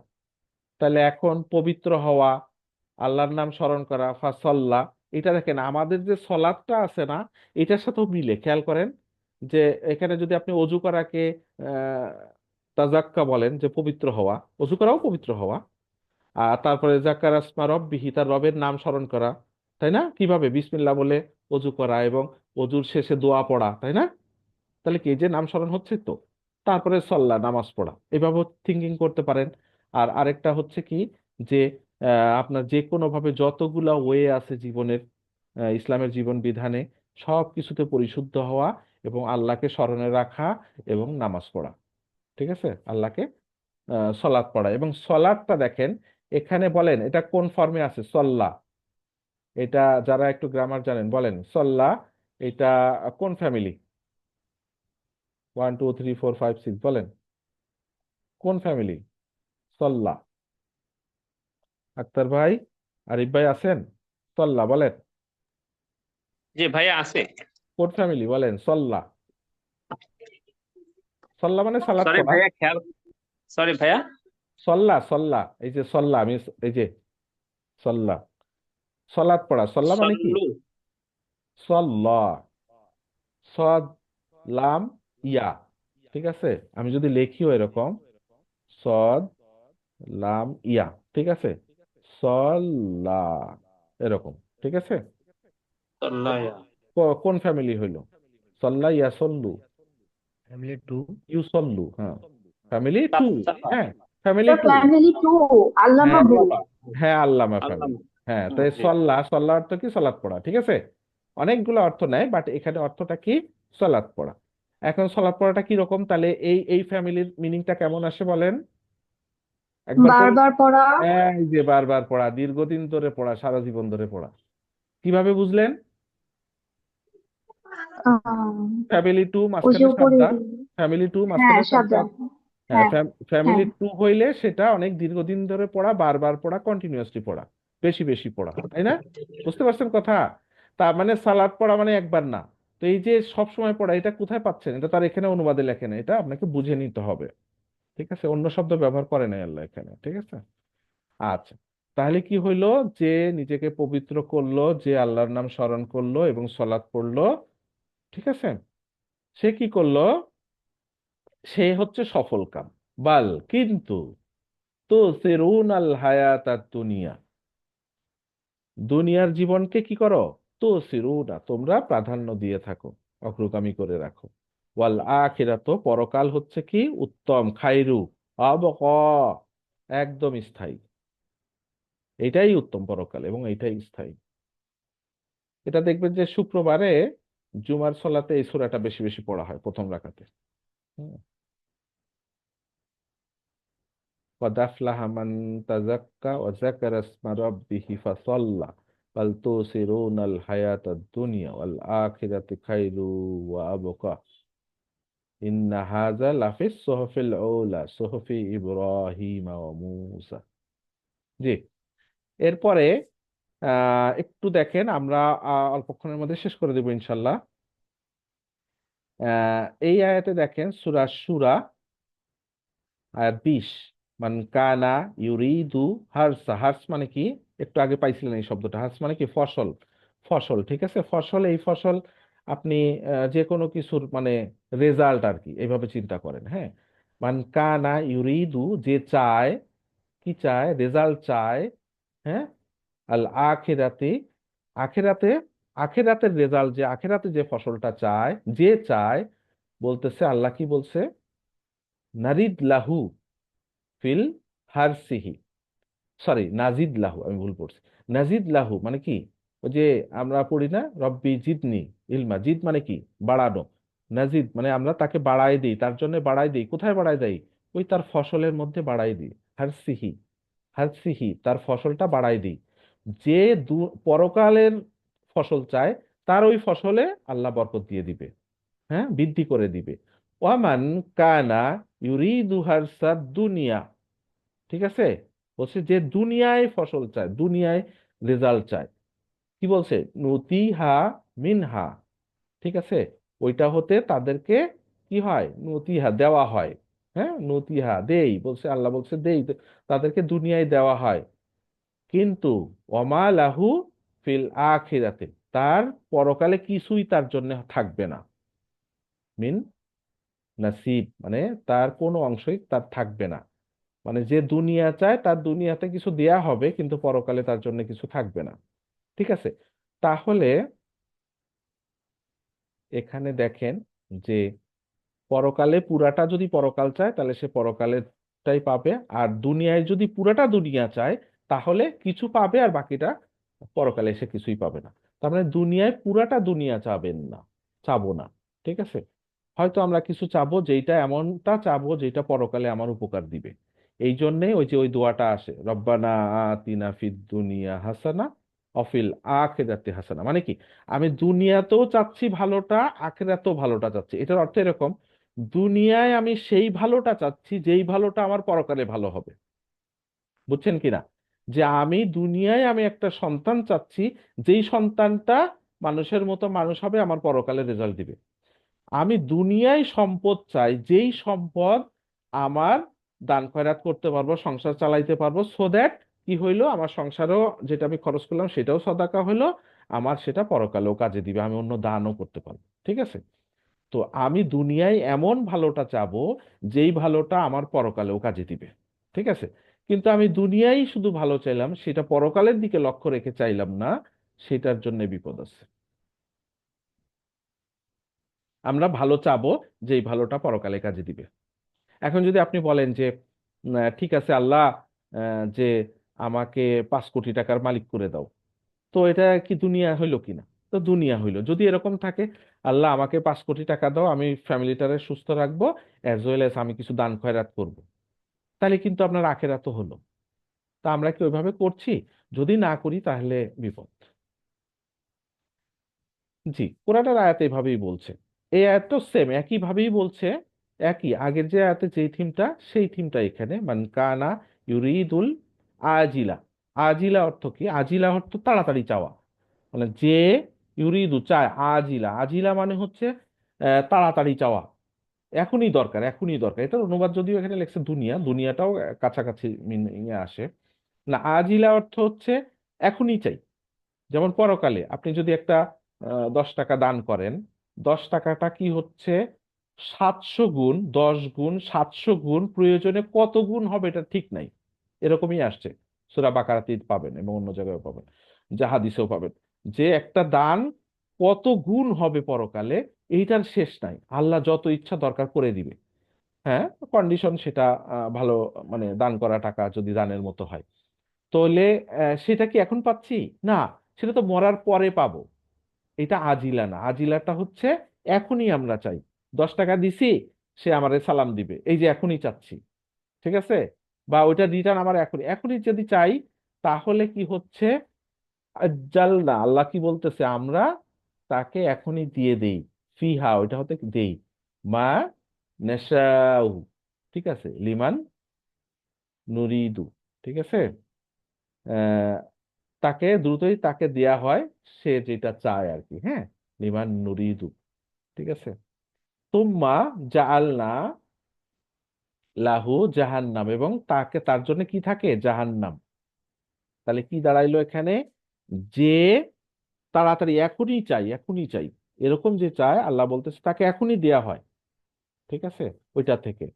তাহলে এখন পবিত্র হওয়া, আল্লাহর নাম স্মরণ করা, ফাসল্লা, এটা দেখেন আমাদের যে সলাৎটা আছে না, এটার সাথেও মিলে। খেয়াল করেন যে এখানে যদি আপনি অজু করাকে আহ তাজাক্কা বলেন, যে পবিত্র হওয়া, অজু করাও পবিত্র হওয়া। আর তারপরে জাকার আসমা রব্বিহি, তার রবের নাম স্মরণ করা, তাই না? কিভাবে? বিসমিল্লাহ বলে অজু করা এবং অজুর শেষে দোয়া পড়া, তাই না? তাহলে কি, এই যে নাম স্মরণ হচ্ছে তো। তারপরে সল্লা, নামাজ পড়া, এভাবে থিঙ্কিং করতে পারেন। আর আরেকটা হচ্ছে কি, যে আপনার যে কোনো ভাবে যতগুলা ওয়ে আছে জীবনের, ইসলামের জীবন বিধানে, সব কিছুতে পরিশুদ্ধ হওয়া এবং আল্লাহকে স্মরণে রাখা এবং নামাজ পড়া। ঠিক আছে, আল্লাহকে সলাৎ পড়া। এবং সলাৎটা দেখেন এখানে বলেন এটা কোন ফর্মে আছে, সল্লা। এটা যারা একটু গ্রামার জানেন বলেন, সল্লা এটা কোন ফ্যামিলি? 1 2 3 4 5 6 বলেন, কোন ফ্যামিলি? সল্লা। আক্তার ভাই, আরিফ ভাই আছেন? সল্লা বলেন, জি ভাইয়া আছে। কোন ফ্যামিলি বলেন? সল্লা, সল্লা মানে সালাত সরি পড়া। ভাইয়া খেয়াল, সরি ভাইয়া। সল্লা, সল্লা, এই যে সল্লা, আমি এই যে সল্লা, সলাত পড়া। সল্লা মানে কি? সল্লু। সল্লা, সদ, লাম, ইয়া। ঠিক আছে, আমি যদি লিখিও এরকম, সদ, লাম, ইয়া। ঠিক আছে, সল্লা, এরকম। ঠিক আছে, সল্লায়া। কোন ফ্যামিলি হইলো? সল্লা, ইয়া, সল্লু, ফ্যামিলি টু। ইউসল্লু, হ্যাঁ, ফ্যামিলি টু। সাফা। হ্যাঁ, family The too. family too. Allama হ্যাঁ, Boo. হ্যাঁ, আল্লামা আল্লাহ। ফ্যামিলি। হ্যাঁ, তাই জি। সল্লা, সল্লা অর্থ কি? সলাৎ পড়া। ঠিক আছে, অনেকগুলো অর্থ নেয়, বাট এখানে অর্থটা কি? সলাৎ পড়া। এখন সলাৎ পড়াটা কি রকম, তাহলে এই এই ফ্যামিলির মিনিংটা কেমন আসে বলেন একবার করে। বারবার পড়া। এই যে বারবার পড়া, দীর্ঘদিন ধরে পড়া, সারা জীবন ধরে পড়া। কিভাবে বুঝলেন? ফ্যামিলি টু ওই যে মাঝখানে উপরে। সাবদা, ফ্যামিলি টু হ্যাঁ, মাঝখানে সাবদা। সাবধান। হ্যাঁ, হ্যাঁ, ফ্যামিলি হ্যাঁ। টু হইলে সেটা অনেক দীর্ঘদিন ধরে পড়া, বারবার পড়া, কন্টিনিউয়াসলি পড়া, বেশি বেশি পড়া, তাই না? বুঝতে পারছেন কথা? তার মানে সালাদ পড়া মানে একবার না। তো এই যে সব সময় পড়া, এটা কোথায় পাচ্ছেন? এটা তার এখানে অনুবাদে লেখেন, এটা আপনাকে বুঝে নিতে হবে। ঠিক আছে, অন্য শব্দ ব্যবহার করে নাই আল্লাহ এখানে। ঠিক আছে, আচ্ছা। তাহলে কি হইলো, যে নিজেকে পবিত্র করলো, যে আল্লাহর নাম স্মরণ করলো এবং সলাৎ পড়লো, ঠিক আছে, সে কি করলো? সে হচ্ছে সফল কাম। বাল, কিন্তু তো সেরুন আল হায়াত দুনিয়া, দুনিয়ার জীবনকে কি করো? তো সিরুনা, তোমরা প্রাধান্য দিয়ে থাকো, অগ্রগামী করে রাখো। ওয়াল আখিরাত, পরকাল হচ্ছে কি? উত্তম, খাইরু, আবক, একদম স্থায়ী। এটাই উত্তম পরকাল এবং এটাই স্থায়ী। এটা দেখবেন যে শুক্রবারে জুমার সলাতে এই সূরাটা বেশি বেশি পড়া হয় প্রথম রাকাতে। হুম। قد أفلح من تزكى وذكر اسم ربه فصلى بل تؤثرون الحياة الدنيا والآخرة خير وأبقى إن هذا لفي الصحف الأولى صحف إبراهيم وموسى। জি, এরপরে একটু দেখেন, আমরা অল্পক্ষণের মধ্যে শেষ করে দেবো ইনশাল্লাহ। এই আয়াতে দেখেন সূরা শুরা আয়াত 20, মান কানা ইউরিদু হারসা। হার্স মানে কি? একটু আগে পাইছিলেন এই শব্দটা। হার্স মানে কি? ফসল, ফসল। ঠিক আছে, ফসল, এই ফসল আপনি যে কোনো কিছুর মানে রেজাল্ট আর কি, এইভাবে চিন্তা করেন। হ্যাঁ, মান কানা ইউরিদু, যে চায়, কি চায়? রেজাল্ট চায়। হ্যাঁ, আল আখিরাতে, আখিরাতে, আখিরাতের রেজাল্ট, যে আখিরাতে যে ফসলটা চায়, যে চায়, বলতেছে আল্লাহ কি বলছে? নারিদ লাহু ফিল হারসিহি, সরি নাজিদ লাহু, আমি ভুল পড়ছি। নাজিদ লাহু মানে কি? ওই যে আমরা পড়ি না, রব্বি জিদনি ইলমা, জিদ মানে কি? বাড়ানো। নাজিদ মানে আমরা তাকে বাড়াই দিই, তার জন্য বাড়াই দিই। কোথায় বাড়াই দেই? ওই তার ফসলের মধ্যে বাড়াই দিই। হারসিহি, হারসিহি, তার ফসলটা বাড়াই দিই। যে পরকালের ফসল চায়, তার ওই ফসলে আল্লাহ বরকত দিয়ে দিবে, হ্যাঁ, বৃদ্ধি করে দিবে। ওয়ামান কানা ইউরিদু হারসাদ দুনিয়া, ঠিক আছে, বলছে যে দুনিয়ায় ফসল চায়, দুনিয়ায় রেজাল্ট চায়, কি বলছে, নতিহা মিনহা, ঠিক আছে, ওইটা হতে তাদেরকে কি হয়, নতিহা দেওয়া হয়। হ্যাঁ, নতিহা দেই, বলছে আল্লাহ বলছে দেই, তাদেরকে দুনিয়ায় দেওয়া হয়। কিন্তু ওমা লাহু ফিল আখিরাতে, তার পরকালে কিছুই তার জন্য থাকবে না। মিন নাসিব মানে তার কোনো অংশই তার থাকবে না। মানে যে দুনিয়া চায় তার দুনিয়াতে কিছু দেয়া হবে, কিন্তু পরকালে তার জন্য কিছু থাকবে না। ঠিক আছে, তাহলে এখানে দেখেন যে পরকালে পুরাটা যদি পরকাল চায় তাহলে সে পরকালেরটাই পাবে, আর দুনিয়ায় যদি পুরাটা দুনিয়া চায় তাহলে কিছু পাবে আর বাকিটা পরকালে সে কিছুই পাবে না। তার মানে দুনিয়ায় পুরাটা দুনিয়া চাবেন না, চাবো না। ঠিক আছে, হয়তো আমরা কিছু চাবো, যেটা এমনটা চাবো যেটা পরকালে আমার উপকার দিবে। এই জন্যে ওই যে ওই দোয়াটা আসে, রব্বানা আতিনা ফিদ দুনিয়া হাসানা অফিল আখিরাতি হাসানা, মানে কি, আমি দুনিয়াতেও চাচ্ছি ভালোটা, আখিরাতেও ভালোটা চাচ্ছি। এটার অর্থ এরকম, দুনিয়ায় আমি সেই ভালোটা চাচ্ছি যেই ভালোটা আমার পরকালে ভালো হবে। বুঝছেন কিনা, যে আমি দুনিয়ায় আমি একটা সন্তান চাচ্ছি, যেই সন্তানটা মানুষের মতো মানুষ হবে, আমার পরকালে রেজাল্ট দিবে। আমি দুনিয়ায় সম্পদ চাই, যেই সম্পদ আমার দান খয়রাত করতে পারবো, সংসার চালাইতে পারবো, সো দ্যাট কি হইলো, আমার সংসারও যেটা আমি খরচ করলাম সেটাও সদাকা হইলো, আমার সেটা পরকালেও কাজে দিবে, আমি অন্য দানও করতে পারবো। ঠিক আছে, তো আমি দুনিয়ায় এমন ভালোটা চাবো যেই ভালোটা আমার পরকালেও কাজে দিবে। ঠিক আছে, কিন্তু আমি দুনিয়ায় শুধু ভালো চাইলাম, সেটা পরকালের দিকে লক্ষ্য রেখে চাইলাম না, সেটার জন্য বিপদ আছে। আমরা ভালো চাবো যেই ভালোটা পরকালে কাজে দিবে। এখন যদি আপনি বলেন যে ঠিক আছে আল্লাহ, যে আমাকে 5 কোটি টাকার মালিক করে দাও, তো এটা কি দুনিয়া হইলো কিনা? তো দুনিয়া হইলো। যদি এরকম থাকে, আল্লাহ আমাকে 5 কোটি টাকা দাও, আমি ফ্যামিলিটারে সুস্থ রাখবো, অ্যাজ ওয়েল এস আমি কিছু দান খয়রাত করব, তাহলে কিন্তু আপনার আখেরাত হলো। তা আমরা কি ওইভাবে করছি? যদি না করি তাহলে বিপদ। জি, কোরআনের আয়াত এভাবেই বলছে। এই আয়াত তো সেম একই ভাবেই বলছে, একই আগের যে আয়াতে যেই থিমটা সেই থিমটা এখানে, মান কানা ইউরিদুল আজিলা। আজিলা অর্থ কি? আজিলা অর্থ তাড়াতাড়ি চাওয়া, মানে যে ইউরিদু চায়, আজিলা, আজিলা মানে হচ্ছে তাড়াতাড়ি চাওয়া, এখনই দরকার, এখনই দরকার। এটার অনুবাদ যদিও এখানে লেখছে দুনিয়া, দুনিয়াটাও কাছাকাছি মিনিংয়ে আসে। না, আজিলা অর্থ হচ্ছে এখনই চাই। যেমন পরকালে আপনি যদি একটা 10 টাকা দান করেন, 10 টাকাটা কি হচ্ছে 700 গুণ, 10 গুণ, 700 গুণ, প্রয়োজনে কত গুণ হবে এটা ঠিক নাই। এরকমই আসছে, সূরা বাকারাতে পাবেন এবং অন্য জায়গায় পাবেন, যা হাদিসেও পাবেন, যে একটা দান কত গুণ হবে পরকালে এইটার শেষ নাই, আল্লাহ যত ইচ্ছা দরকার করে দিবে। হ্যাঁ, কন্ডিশন সেটা ভালো, মানে দান করা টাকা যদি দানের মতো হয়, তাহলে সেটা কি এখন পাচ্ছি? না, সেটা তো মরার পরে পাবো। এটা আজিলা না, আজিলাটা হচ্ছে এখনই আমরা চাই। 10 টাকা দিছি, সে আমারে সালাম দিবে, এই যে এখনই চাচ্ছি। ঠিক আছে, বা ওইটা রিটার্ন আমার এখনই, এখনই যদি চাই, তাহলে কি হচ্ছে, আজ্জাল না, আল্লাহ কি বলতেছে, আমরা তাকে এখনই দিয়ে দেই, ফিহা ওইটা হতে দেই, মা নেশাউ, ঠিক আছে, লিমান নুরিদু, ঠিক আছে, আহ তাকে দ্রুতই তাকে দেয়া হয়, সে যেটা চায় আর কি। হ্যাঁ, লিমান নুরিদু, ঠিক আছে। তুম্মা জাআলনা লাহু জাহান্নাম, এবং তাকে তার জন্য কি থাকে, জাহান্নাম। তাহলে কি দাঁড়াইলো এখানে, যে তাড়াতাড়ি এখনই চাই, এখনই চাই, এরকম যে চায়, আল্লাহ বলতেছে তাকে এখনই দেয়া হয়। ঠিক আছে, ওইটা থেকে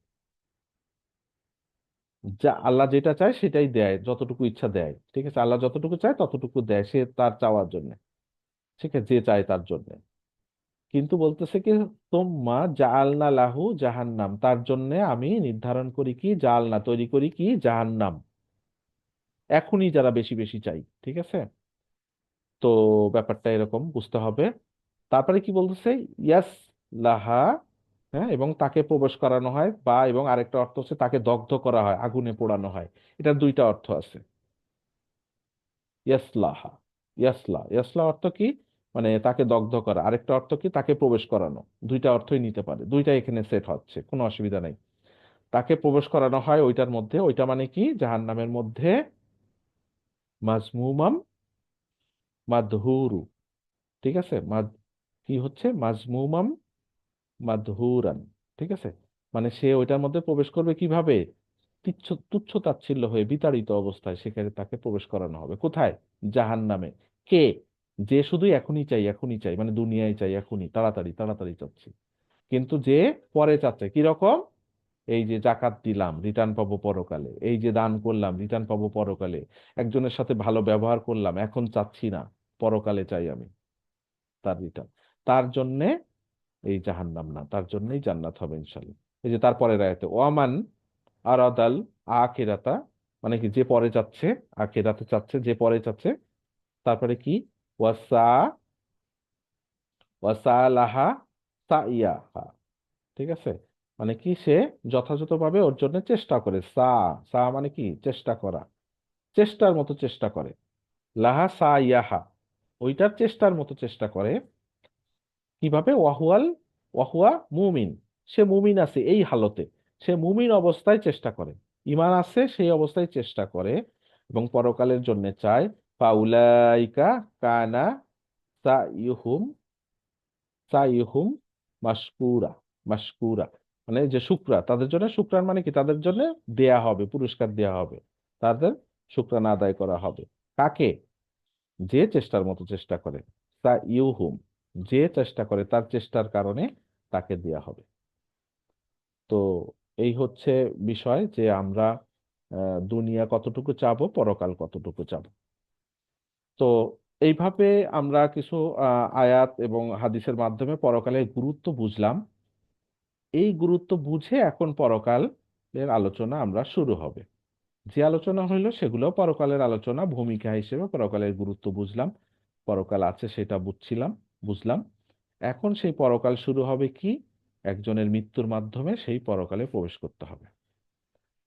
যা আল্লাহ যেটা চায় সেটাই দেয়, যতটুকু ইচ্ছা দেয়। ঠিক আছে, আল্লাহ যতটুকু চায় ততটুকু দেয়, সে তার চাওয়ার জন্য। ঠিক আছে, যে চায় তার জন্য। কিন্তু বলতেছে কি, তোম্মা জাআলনা লাহু জাহান্নাম, তার জন্য আমি নির্ধারণ করি কি, জাআলনা তৈরি করি কি, জাহান্নাম, এখনই যারা বেশি বেশি চাই। ঠিক আছে, তো ব্যাপারটা এরকম বুঝতে হবে। তারপরে কি বলতেছে, ইয়াস লাহা, হ্যাঁ, এবং তাকে প্রবেশ করানো হয়, বা এবং আরেকটা অর্থ হচ্ছে তাকে দগ্ধ করা হয়, আগুনে পোড়ানো হয়। এটার দুইটা অর্থ আছে। ইয়াসলাহা, ইয়াসলা, ইয়াসলা অর্থ কি, মানে তাকে দগ্ধ করা, আরেকটা অর্থ কি, তাকে প্রবেশ করানো। দুইটা অর্থই নিতে পারে, দুইটা এখানে সেট হচ্ছে, কোনো অসুবিধা নাই। তাকে প্রবেশ করানো হয় ওইটার মধ্যে। ওইটা মানে কি, জাহান্নামের মধ্যে মাজমুমাম মাদহুরু, ঠিক আছে, কি হচ্ছে মাজমুমাম মাদহুরান, ঠিক আছে। মানে সে ওইটার মধ্যে প্রবেশ করবে কিভাবে, তুচ্ছ তাচ্ছিল্য হয়ে বিতাড়িত অবস্থায় সেখানে তাকে প্রবেশ করানো হবে। কোথায়? জাহান্নামে। কে? যে শুধু এখনই চাই এখনই চাই, মানে দুনিয়ায় চাই এখনই, তাড়াতাড়ি তাড়াতাড়ি চাচ্ছি। কিন্তু যে পরে চাচ্ছে কিরকম, এই যে জাকাত দিলাম রিটার্ন পাবো পরকালে, এই যে দান করলাম রিটার্ন পাবো পরকালে, একজনের সাথে ভালো ব্যবহার করলাম এখন চাচ্ছি না, পরকালে চাই আমি তার রিটার্ন, তার জন্যে এই জাহান্নাম না, তার জন্যই জান্নাত হবে ইনশাল্লাহ। এই যে তারপরের আয়াতে ওয়ামান আরাদাল আখিরাতা, মানে কি যে পরে চাচ্ছে, আখিরাতে চাচ্ছে, যে পরে চাচ্ছে। তারপরে কি, ওয়াসা ওয়াসা লাহা সাইয়াহা, ঠিক আছে। মানে কি, সে যথাযথভাবে ওর জন্য চেষ্টা করে। সা মানে কি, চেষ্টা করা, চেষ্টার মতো চেষ্টা করে। লাহা সা ইয়াহা, ওইটার চেষ্টার মতো চেষ্টা করে। কিভাবে? ওয়াহুয়া মুমিন, সে মুমিন আছে এই হালতে, সে মুমিন অবস্থায় চেষ্টা করে, ঈমান আছে সেই অবস্থায় চেষ্টা করে এবং পরকালের জন্য চায়। ফাউলাইকা কানা সাইয়ুহুম সাইয়ুহুম মাশকুরা, মাশকুরা মানে যে শুকরা, তাদের জন্য শুকরান মানে কি, তাদের জন্য দেয়া হবে, পুরস্কার দেয়া হবে, তাদের শুকরানা আদায় করা হবে। কাকে? যে চেষ্টার মতো চেষ্টা করে। সাইয়ুহুম, যে চেষ্টা করে তার চেষ্টার কারণে তাকে দেয়া হবে। তো এই হচ্ছে বিষয় যে আমরা দুনিয়া কতটুকু চাবো, পরকাল কতটুকু চাবো। তো এইভাবে আমরা কিছু আয়াত এবং হাদিসের মাধ্যমে পরকালের গুরুত্ব বুঝলাম। এই গুরুত্ব বুঝে এখন পরকালের আলোচনা আমরা শুরু হবে। যে আলোচনা হইলো সেগুলো পরকালের আলোচনা, ভূমিকা হিসেবে পরকালের গুরুত্ব বুঝলাম, পরকাল আছে সেটা বুঝলাম। এখন সেই পরকাল শুরু হবে কি, একজনের মৃত্যুর মাধ্যমে সেই পরকালে প্রবেশ করতে হবে।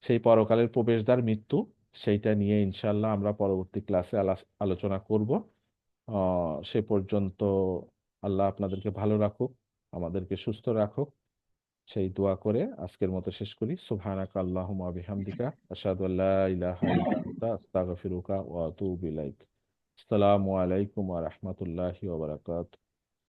সেই পরকালের প্রবেশদ্বার মৃত্যু, সেইটা নিয়ে ইনশাল্লাহ আমরা পরবর্তী ক্লাসে আলোচনা করব। সে পর্যন্ত আল্লাহ আপনাদেরকে ভালো রাখুক, আমাদেরকে সুস্থ রাখুক, সেই দোয়া করে আজকের মতো শেষ করি। সুবহানাকা আল্লাহুম্মা ওয়া বিহামদিকা আশহাদু আল্লা ইলাহা ইল্লা আনতা আস্তাগফিরুকা ওয়া আতুবু ইলাইক। আসসালামু আলাইকুম ওয়া রাহমাতুল্লাহি ওয়া বারাকাতুহু।